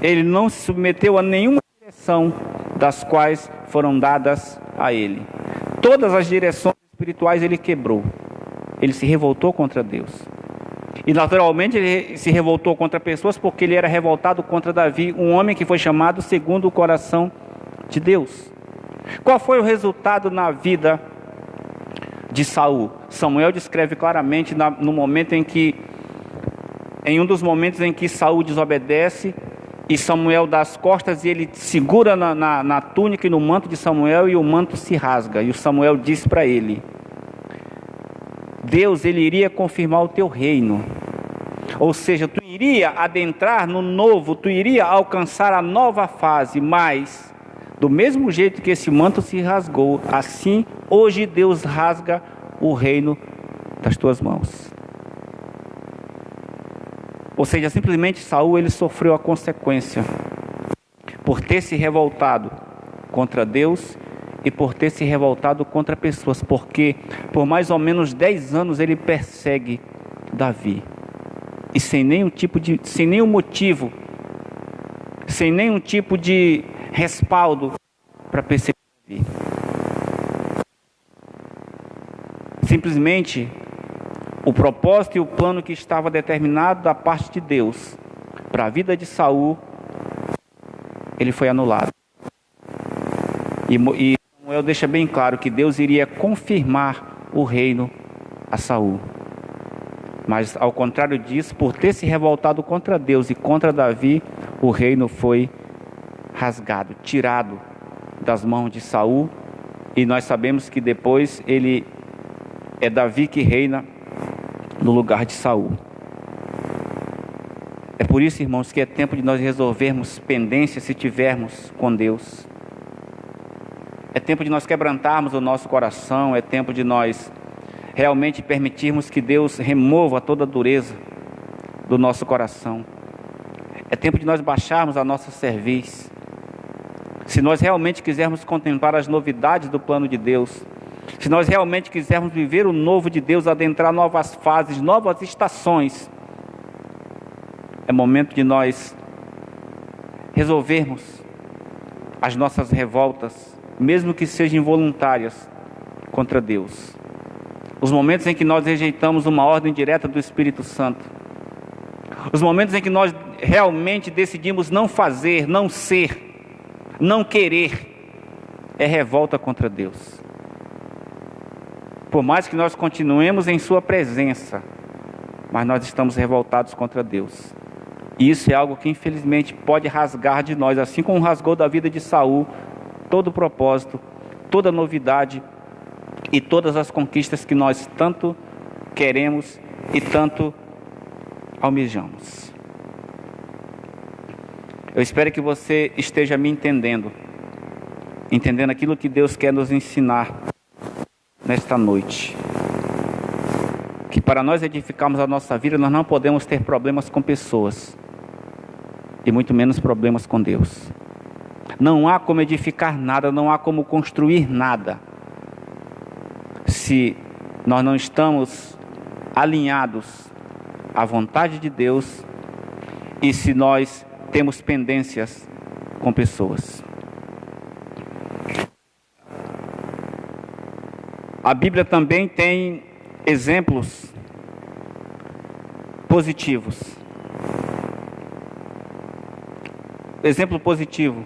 Ele não se submeteu a nenhuma direção das quais foram dadas a ele. Todas as direções espirituais ele quebrou. Ele se revoltou contra Deus. E naturalmente ele se revoltou contra pessoas porque ele era revoltado contra Davi, um homem que foi chamado segundo o coração de Deus. Qual foi o resultado na vida de Saul? Samuel descreve claramente no momento em um dos momentos em que Saul desobedece, e Samuel dá as costas e ele segura na túnica e no manto de Samuel, e o manto se rasga. E o Samuel diz para ele: Deus, ele iria confirmar o teu reino. Ou seja, tu iria adentrar no novo, tu iria alcançar a nova fase, mas do mesmo jeito que esse manto se rasgou, assim hoje Deus rasga o reino das tuas mãos. Ou seja, simplesmente Saul, ele sofreu a consequência por ter se revoltado contra Deus e por ter se revoltado contra pessoas, porque por mais ou menos 10 anos ele persegue Davi, e sem nenhum motivo, sem nenhum tipo de respaldo para perseguir Davi. Simplesmente o propósito e o plano que estava determinado da parte de Deus para a vida de Saul, ele foi anulado. E Samuel deixa bem claro que Deus iria confirmar o reino a Saul. Mas ao contrário disso, por ter se revoltado contra Deus e contra Davi, o reino foi rasgado, tirado das mãos de Saul. E nós sabemos que depois é Davi que reina no lugar de Saul. É por isso, irmãos, que é tempo de nós resolvermos pendências se tivermos com Deus. É tempo de nós quebrantarmos o nosso coração, é tempo de nós realmente permitirmos que Deus remova toda a dureza do nosso coração. É tempo de nós baixarmos a nossa cerviz. Se nós realmente quisermos contemplar as novidades do plano de Deus, se nós realmente quisermos viver o novo de Deus, adentrar novas fases, novas estações, é momento de nós resolvermos as nossas revoltas, mesmo que sejam involuntárias, contra Deus. Os momentos em que nós rejeitamos uma ordem direta do Espírito Santo. Os momentos em que nós realmente decidimos não fazer, não ser, não querer, é revolta contra Deus. Por mais que nós continuemos em sua presença, mas nós estamos revoltados contra Deus. E isso é algo que infelizmente pode rasgar de nós, assim como rasgou da vida de Saul, todo o propósito, toda a novidade e todas as conquistas que nós tanto queremos e tanto almejamos. Eu espero que você esteja me entendendo aquilo que Deus quer nos ensinar nesta noite. Que para nós edificarmos a nossa vida, nós não podemos ter problemas com pessoas, e muito menos problemas com Deus. Não há como edificar nada, não há como construir nada, se nós não estamos alinhados à vontade de Deus e se nós temos pendências com pessoas. A Bíblia também tem exemplos positivos. Exemplo positivo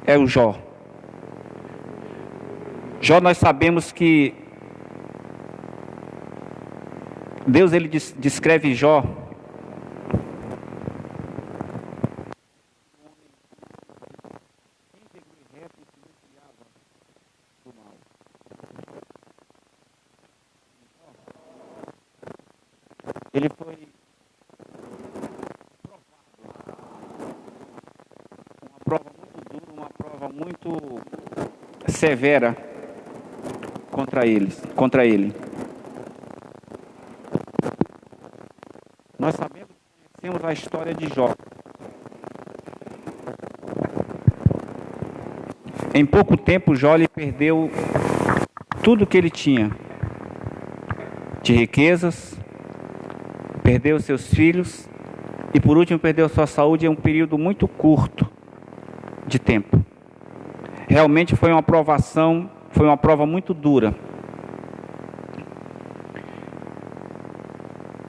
é o Jó. Jó, nós sabemos que Deus, ele descreve Jó ele foi uma prova muito dura, uma prova muito severa contra ele. Nós conhecemos a história de Jó. Em pouco tempo, Jó perdeu tudo que ele tinha de riquezas, perdeu seus filhos e, por último, perdeu sua saúde em um período muito curto de tempo. Realmente foi uma provação, foi uma prova muito dura.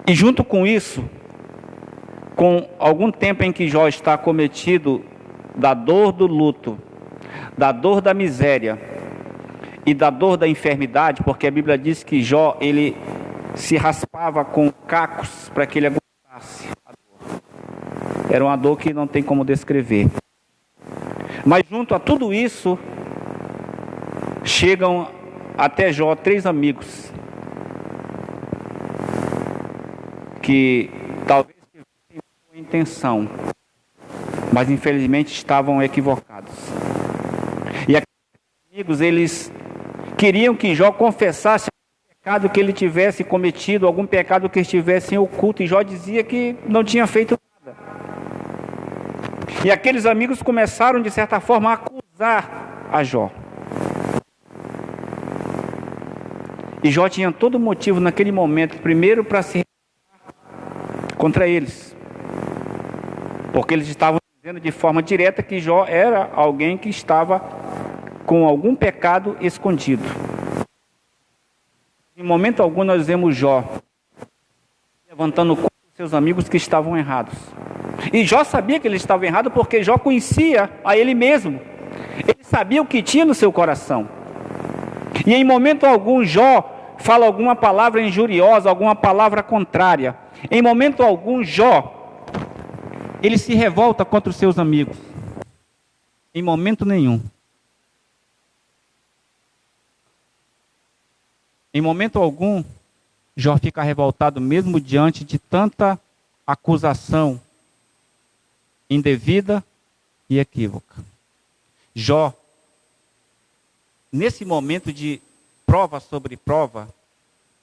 E junto com isso, com algum tempo em que Jó está acometido da dor do luto, da dor da miséria e da dor da enfermidade, porque a Bíblia diz que Jó, ele se raspava com cacos para que ele aguentasse a dor. Era uma dor que não tem como descrever. Mas junto a tudo isso, chegam até Jó 3 amigos, que talvez tivessem boa intenção, mas infelizmente estavam equivocados. E aqueles amigos, eles queriam que Jó confessasse algum pecado que ele tivesse cometido, algum pecado que estivesse em oculto, e Jó dizia que não tinha feito nada. E aqueles amigos começaram, de certa forma, a acusar a Jó. E Jó tinha todo motivo naquele momento, primeiro para se contra eles, porque eles estavam dizendo de forma direta que Jó era alguém que estava com algum pecado escondido. Em momento algum nós vemos Jó levantando contra os seus amigos que estavam errados. E Jó sabia que ele estava errado porque Jó conhecia a ele mesmo. Ele sabia o que tinha no seu coração. E em momento algum Jó fala alguma palavra injuriosa, alguma palavra contrária. Em momento algum Jó, ele se revolta contra os seus amigos. Em momento nenhum. Em momento algum, Jó fica revoltado mesmo diante de tanta acusação indevida e equívoca. Jó, nesse momento de prova sobre prova,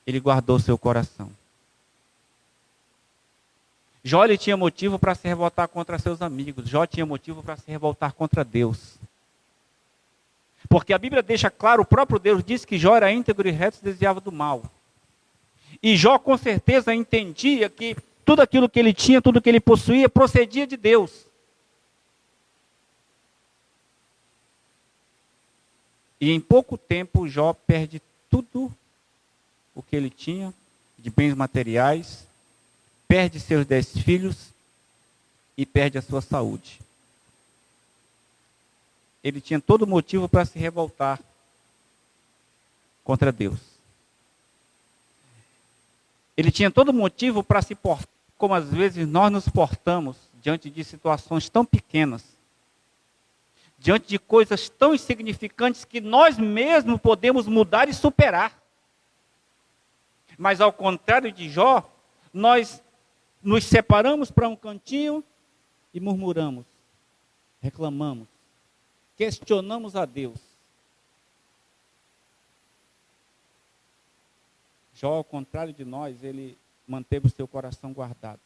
ele guardou seu coração. Jó, ele tinha motivo para se revoltar contra seus amigos. Jó tinha motivo para se revoltar contra Deus. Porque a Bíblia deixa claro, o próprio Deus diz que Jó era íntegro e reto e se desviava do mal. E Jó com certeza entendia que tudo aquilo que ele tinha, tudo que ele possuía, procedia de Deus. E em pouco tempo Jó perde tudo o que ele tinha de bens materiais, perde seus 10 filhos e perde a sua saúde. Ele tinha todo motivo para se revoltar contra Deus. Ele tinha todo motivo para se portar como às vezes nós nos portamos diante de situações tão pequenas, diante de coisas tão insignificantes que nós mesmos podemos mudar e superar. Mas ao contrário de Jó, nós nos separamos para um cantinho e murmuramos, reclamamos, questionamos a Deus. Jó, ao contrário de nós, ele manteve o seu coração guardado.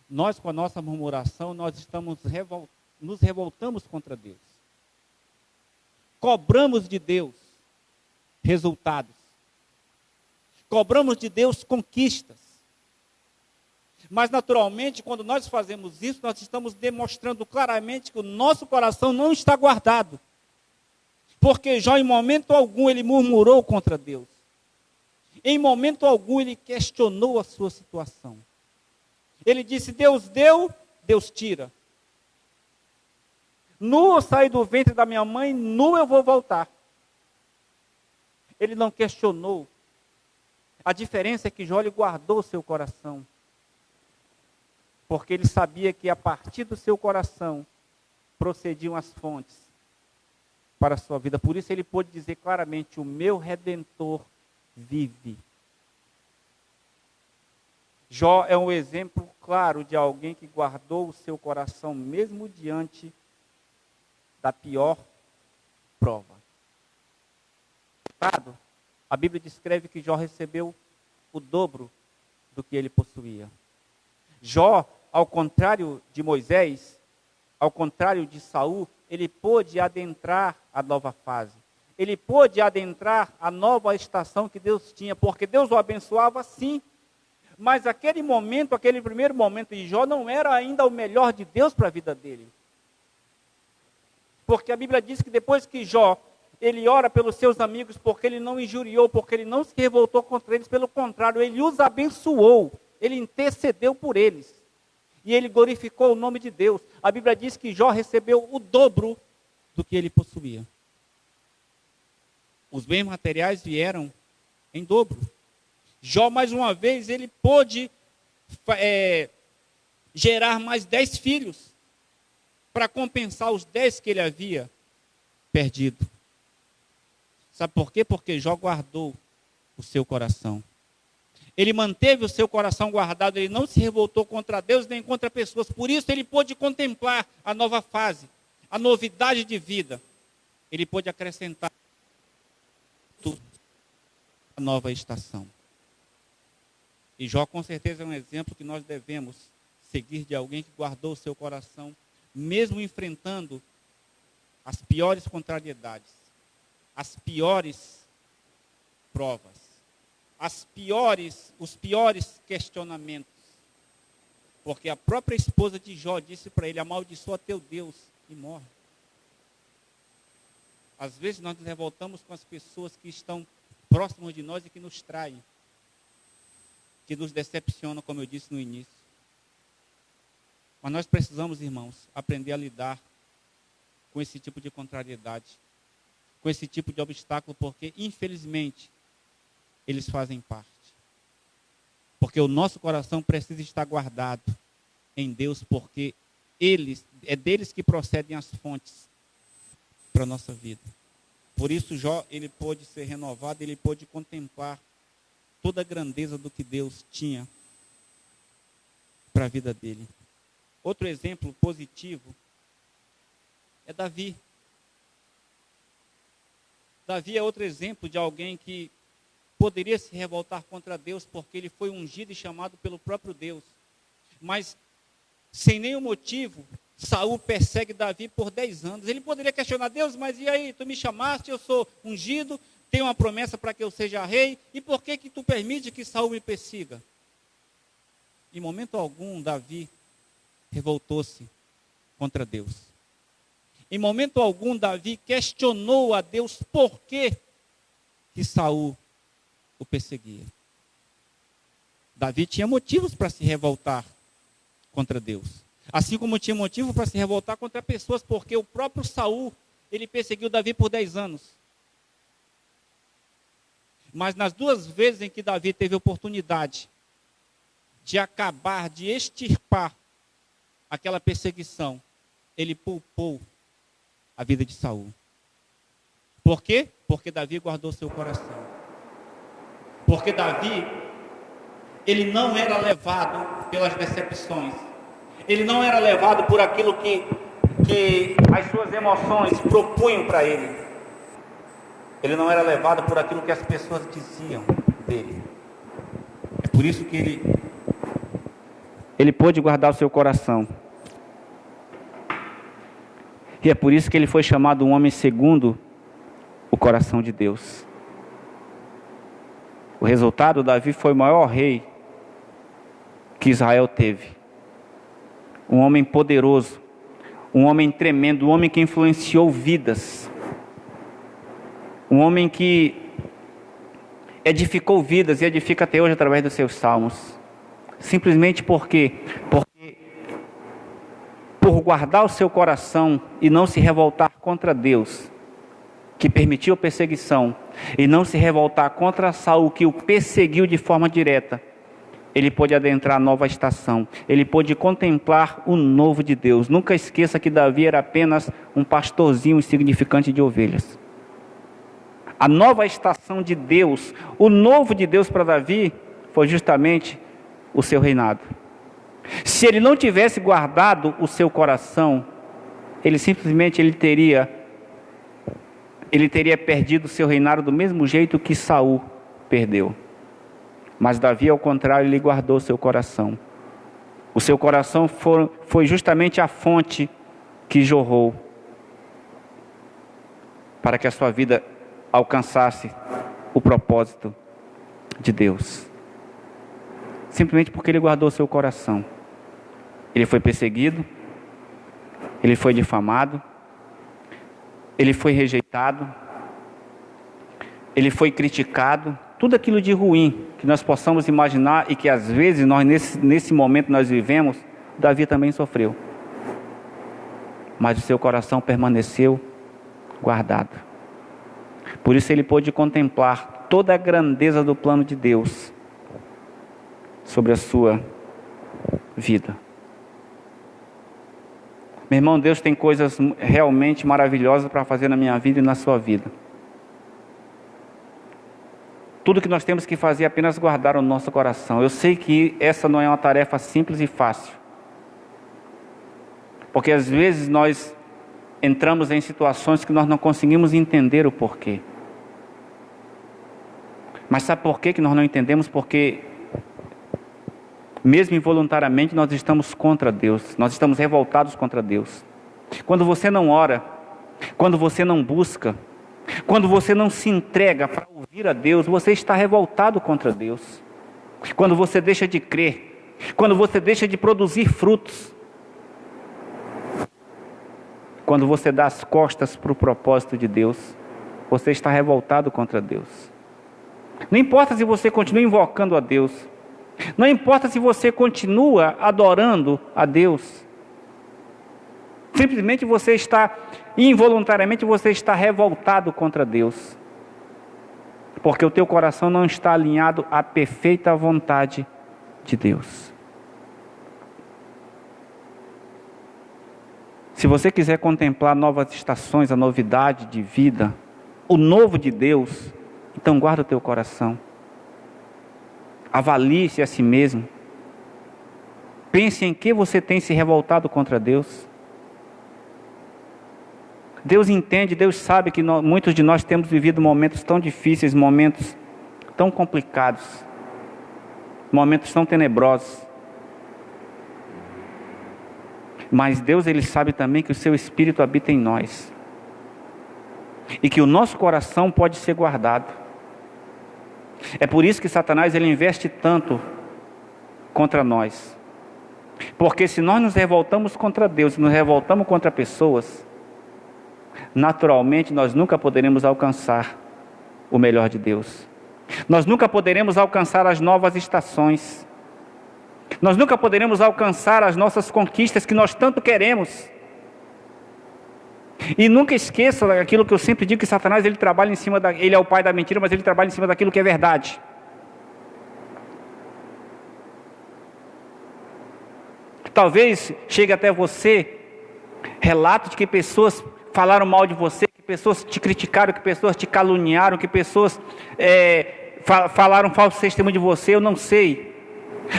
Nós, com a nossa murmuração, nós nos revoltamos contra Deus. Cobramos de Deus resultados. Cobramos de Deus conquistas. Mas, naturalmente, quando nós fazemos isso, nós estamos demonstrando claramente que o nosso coração não está guardado. Porque Jó, em momento algum, ele murmurou contra Deus. Em momento algum, ele questionou a sua situação. Ele disse, Deus deu, Deus tira. Nu eu saí do ventre da minha mãe, nu eu vou voltar. Ele não questionou. A diferença é que Jó guardou seu coração. Porque ele sabia que a partir do seu coração procediam as fontes para a sua vida. Por isso ele pôde dizer claramente, o meu Redentor vive. Jó é um exemplo claro de alguém que guardou o seu coração mesmo diante da pior prova. A Bíblia descreve que Jó recebeu o dobro do que ele possuía. Jó, ao contrário de Moisés, ao contrário de Saul, ele pôde adentrar a nova fase. Ele pôde adentrar a nova estação que Deus tinha, porque Deus o abençoava sim. Mas aquele momento, aquele primeiro momento de Jó não era ainda o melhor de Deus para a vida dele. Porque a Bíblia diz que depois que Jó, ele ora pelos seus amigos, porque ele não injuriou, porque ele não se revoltou contra eles, pelo contrário, ele os abençoou, ele intercedeu por eles. E ele glorificou o nome de Deus. A Bíblia diz que Jó recebeu o dobro do que ele possuía. Os bens materiais vieram em dobro. Jó, mais uma vez, ele pôde gerar mais 10 filhos para compensar os 10 que ele havia perdido. Sabe por quê? Porque Jó guardou o seu coração. Ele manteve o seu coração guardado, ele não se revoltou contra Deus nem contra pessoas. Por isso ele pôde contemplar a nova fase, a novidade de vida. Ele pôde acrescentar a nova estação. E Jó com certeza é um exemplo que nós devemos seguir de alguém que guardou o seu coração, mesmo enfrentando as piores contrariedades, as piores provas, os piores questionamentos. Porque a própria esposa de Jó disse para ele, amaldiçoa teu Deus e morre. Às vezes nós nos revoltamos com as pessoas que estão próximas de nós e que nos traem, que nos decepcionam, como eu disse no início. Mas nós precisamos, irmãos, aprender a lidar com esse tipo de contrariedade, com esse tipo de obstáculo, porque, infelizmente, eles fazem parte. Porque o nosso coração precisa estar guardado em Deus, porque é deles que procedem as fontes para a nossa vida. Por isso, Jó, ele pôde ser renovado, ele pôde contemplar toda a grandeza do que Deus tinha para a vida dele. Outro exemplo positivo é Davi. Davi é outro exemplo de alguém que poderia se revoltar contra Deus porque ele foi ungido e chamado pelo próprio Deus. Mas, sem nenhum motivo, Saul persegue Davi por 10 anos. Ele poderia questionar Deus, mas e aí, tu me chamaste, eu sou ungido, tenho uma promessa para que eu seja rei, e por que tu permite que Saul me persiga? Em momento algum, Davi revoltou-se contra Deus. Em momento algum, Davi questionou a Deus por que Saul o perseguia. Davi tinha motivos para se revoltar contra Deus. Assim como tinha motivo para se revoltar contra pessoas, porque o próprio Saul, ele perseguiu Davi por 10 anos. Mas nas 2 vezes em que Davi teve oportunidade de acabar, de extirpar aquela perseguição, ele poupou a vida de Saul. Por quê? Porque Davi guardou seu coração. Porque Davi, ele não era levado pelas decepções. Ele não era levado por aquilo que as suas emoções propunham para ele. Ele não era levado por aquilo que as pessoas diziam dele. É por isso que ele pôde guardar o seu coração. E é por isso que ele foi chamado um homem segundo o coração de Deus. O resultado, Davi foi o maior rei que Israel teve. Um homem poderoso, um homem tremendo, um homem que influenciou vidas. Um homem que edificou vidas e edifica até hoje através dos seus salmos. Simplesmente porque por guardar o seu coração e não se revoltar contra Deus, que permitiu a perseguição, e não se revoltar contra Saul, que o perseguiu de forma direta, ele pôde adentrar a nova estação, ele pôde contemplar o novo de Deus. Nunca esqueça que Davi era apenas um pastorzinho insignificante de ovelhas. A nova estação de Deus, o novo de Deus para Davi, foi justamente o seu reinado. Se ele não tivesse guardado o seu coração, ele simplesmente teria perdido o seu reinado do mesmo jeito que Saul perdeu. Mas Davi, ao contrário, ele guardou o seu coração. O seu coração foi justamente a fonte que jorrou para que a sua vida alcançasse o propósito de Deus. Simplesmente porque ele guardou o seu coração. Ele foi perseguido, ele foi difamado, ele foi rejeitado, ele foi criticado, tudo aquilo de ruim que nós possamos imaginar e que às vezes nós nesse momento nós vivemos, Davi também sofreu. Mas o seu coração permaneceu guardado. Por isso ele pôde contemplar toda a grandeza do plano de Deus sobre a sua vida. Meu irmão, Deus tem coisas realmente maravilhosas para fazer na minha vida e na sua vida. Tudo que nós temos que fazer é apenas guardar o nosso coração. Eu sei que essa não é uma tarefa simples e fácil. Porque às vezes nós entramos em situações que nós não conseguimos entender o porquê. Mas sabe por quê que nós não entendemos? Porque mesmo involuntariamente nós estamos contra Deus, nós estamos revoltados contra Deus. Quando você não ora, quando você não busca, quando você não se entrega para ouvir a Deus, você está revoltado contra Deus. Quando você deixa de crer, quando você deixa de produzir frutos, quando você dá as costas para o propósito de Deus, você está revoltado contra Deus. Não importa se você continua invocando a Deus, não importa se você continua adorando a Deus, simplesmente você está, involuntariamente você está revoltado contra Deus, porque o teu coração não está alinhado à perfeita vontade de Deus. Se você quiser contemplar novas estações, a novidade de vida, o novo de Deus, então guarda o teu coração. Avalie-se a si mesmo. Pense em que você tem se revoltado contra Deus. Deus entende, Deus sabe que muitos de nós temos vivido momentos tão difíceis, momentos tão complicados, momentos tão tenebrosos. Mas Deus, Ele sabe também que o seu Espírito habita em nós. E que o nosso coração pode ser guardado. É por isso que Satanás ele investe tanto contra nós. Porque se nós nos revoltamos contra Deus, nos revoltamos contra pessoas, naturalmente nós nunca poderemos alcançar o melhor de Deus. Nós nunca poderemos alcançar as novas estações. Nós nunca poderemos alcançar as nossas conquistas que nós tanto queremos. E nunca esqueça aquilo que eu sempre digo, que Satanás ele trabalha em cima ele é o pai da mentira, mas ele trabalha em cima daquilo que é verdade. Talvez chegue até você relatos de que pessoas falaram mal de você, que pessoas te criticaram, que pessoas te caluniaram, que pessoas falaram falso testemunho de você, eu não sei.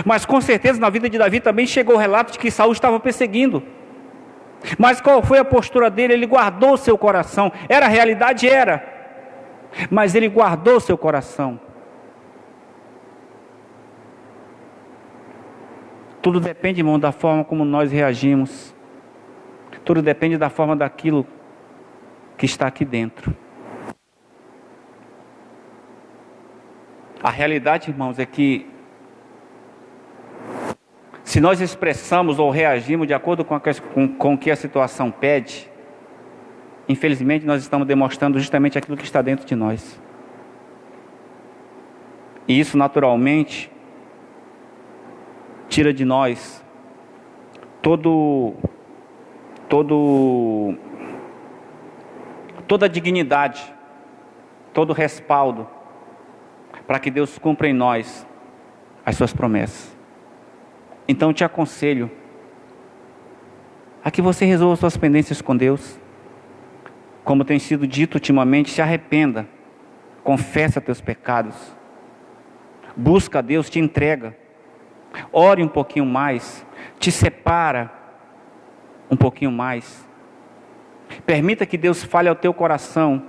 Mas com certeza na vida de Davi também chegou o relato de que Saul estava perseguindo. Mas qual foi a postura dele? Ele guardou seu coração. Era a realidade? Era. Mas ele guardou seu coração. Tudo depende, irmão, da forma como nós reagimos. Tudo depende da forma daquilo que está aqui dentro. A realidade, irmãos, é que se nós expressamos ou reagimos de acordo com o que a situação pede, infelizmente nós estamos demonstrando justamente aquilo que está dentro de nós. E isso naturalmente tira de nós toda a dignidade, todo o respaldo para que Deus cumpra em nós as suas promessas. Então eu te aconselho a que você resolva suas pendências com Deus. Como tem sido dito ultimamente, se arrependa, confessa teus pecados, busca a Deus, te entrega, ore um pouquinho mais, te separa um pouquinho mais, permita que Deus fale ao teu coração,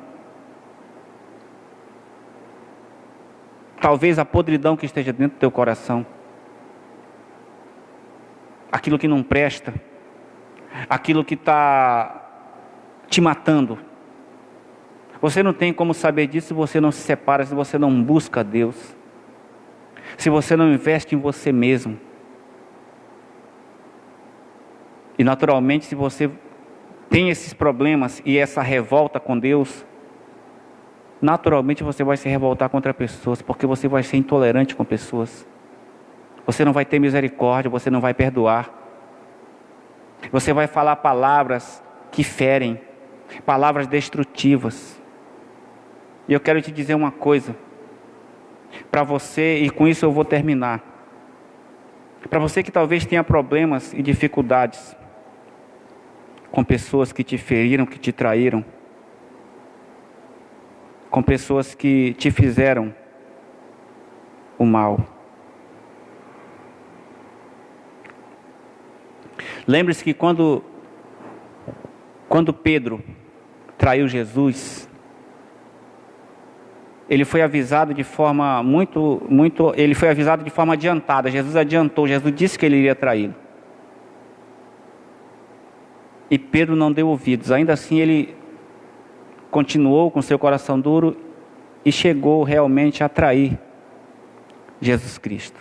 talvez a podridão que esteja dentro do teu coração, aquilo que não presta, aquilo que está te matando. Você não tem como saber disso se você não se separa, se você não busca a Deus, se você não investe em você mesmo. E naturalmente, se você tem esses problemas e essa revolta com Deus, naturalmente você vai se revoltar contra pessoas, porque você vai ser intolerante com pessoas. Você não vai ter misericórdia, você não vai perdoar. Você vai falar palavras que ferem, palavras destrutivas. E eu quero te dizer uma coisa, para você, e com isso eu vou terminar. Para você que talvez tenha problemas e dificuldades com pessoas que te feriram, que te traíram, com pessoas que te fizeram o mal. Lembre-se que quando Pedro traiu Jesus, ele foi avisado de forma ele foi avisado de forma adiantada. Jesus adiantou, Jesus disse que ele iria traí-lo. E Pedro não deu ouvidos, ainda assim ele continuou com seu coração duro e chegou realmente a trair Jesus Cristo.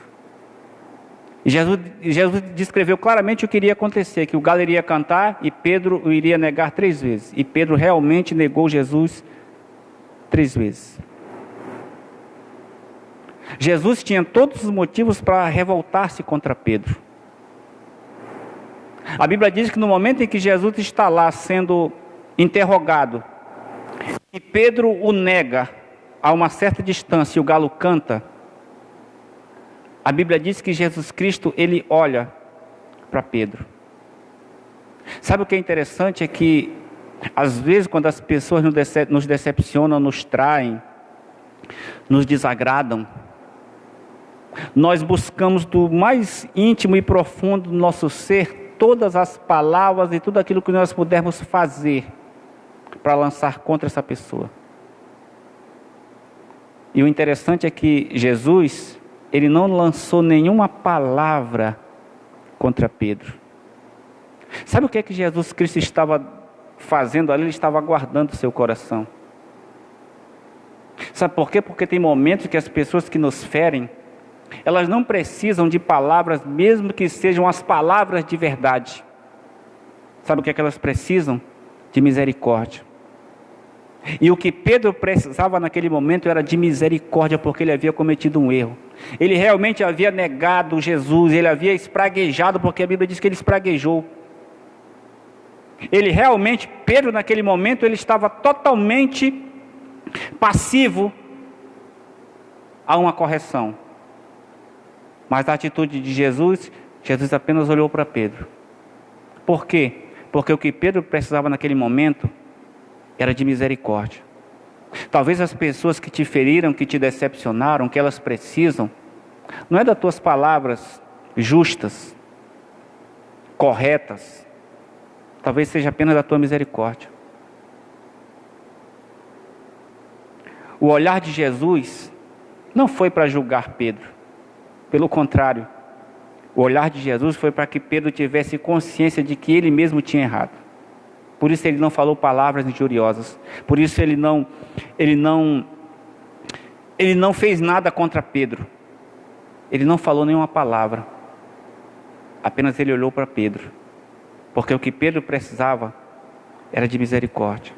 E Jesus descreveu claramente o que iria acontecer, que o galo iria cantar e Pedro o iria negar 3 vezes. E Pedro realmente negou Jesus 3 vezes. Jesus tinha todos os motivos para revoltar-se contra Pedro. A Bíblia diz que no momento em que Jesus está lá sendo interrogado, e Pedro o nega a uma certa distância e o galo canta, a Bíblia diz que Jesus Cristo, ele olha para Pedro. Sabe o que é interessante? É que, às vezes, quando as pessoas nos decepcionam, nos traem, nos desagradam, nós buscamos do mais íntimo e profundo do nosso ser todas as palavras e tudo aquilo que nós pudermos fazer para lançar contra essa pessoa. E o interessante é que Jesus, ele não lançou nenhuma palavra contra Pedro. Sabe o que é que Jesus Cristo estava fazendo ali? Ele estava guardando o seu coração. Sabe por quê? Porque tem momentos que as pessoas que nos ferem, elas não precisam de palavras, mesmo que sejam as palavras de verdade. Sabe o que é que elas precisam? De misericórdia. E o que Pedro precisava naquele momento era de misericórdia, porque ele havia cometido um erro. Ele realmente havia negado Jesus, ele havia espraguejado, porque a Bíblia diz que ele espraguejou. Ele realmente, Pedro naquele momento, ele estava totalmente passivo a uma correção. Mas a atitude de Jesus, Jesus apenas olhou para Pedro. Por quê? Porque o que Pedro precisava naquele momento era de misericórdia. Talvez as pessoas que te feriram, que te decepcionaram, que elas precisam Não é das tuas palavras justas, corretas. Talvez seja apenas da tua misericórdia. O olhar de Jesus não foi para julgar Pedro. Pelo contrário, o olhar de Jesus foi para que Pedro tivesse consciência de que ele mesmo tinha errado. Por isso ele não falou palavras injuriosas. Por isso ele não fez nada contra Pedro. Ele não falou nenhuma palavra. Apenas ele olhou para Pedro. Porque o que Pedro precisava era de misericórdia.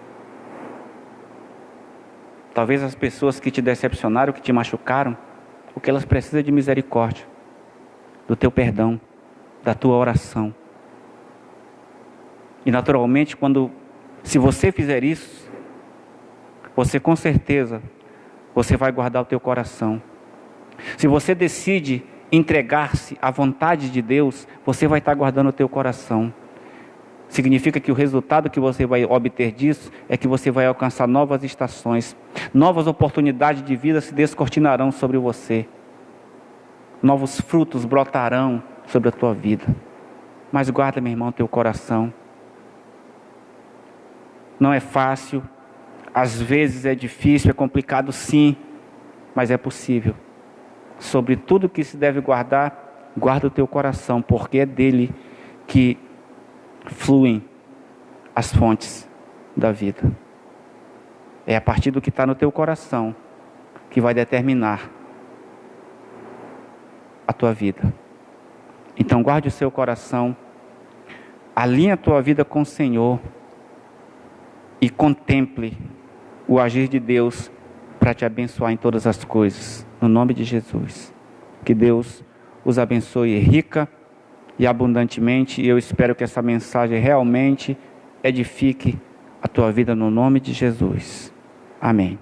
Talvez as pessoas que te decepcionaram, que te machucaram, o que elas precisam é de misericórdia, do teu perdão, da tua oração. E naturalmente, se você fizer isso, você com certeza, você vai guardar o teu coração. Se você decide entregar-se à vontade de Deus, você vai estar guardando o teu coração. Significa que o resultado que você vai obter disso é que você vai alcançar novas estações, novas oportunidades de vida se descortinarão sobre você, novos frutos brotarão sobre a tua vida. Mas guarda, meu irmão, teu coração. Não é fácil, às vezes é difícil, é complicado sim, mas é possível. Sobre tudo que se deve guardar, guarda o teu coração, porque é dele que fluem as fontes da vida. É a partir do que está no teu coração que vai determinar a tua vida. Então guarde o seu coração, alinhe a tua vida com o Senhor e contemple o agir de Deus para te abençoar em todas as coisas, no nome de Jesus. Que Deus os abençoe rica e abundantemente, e eu espero que essa mensagem realmente edifique a tua vida no nome de Jesus. Amém.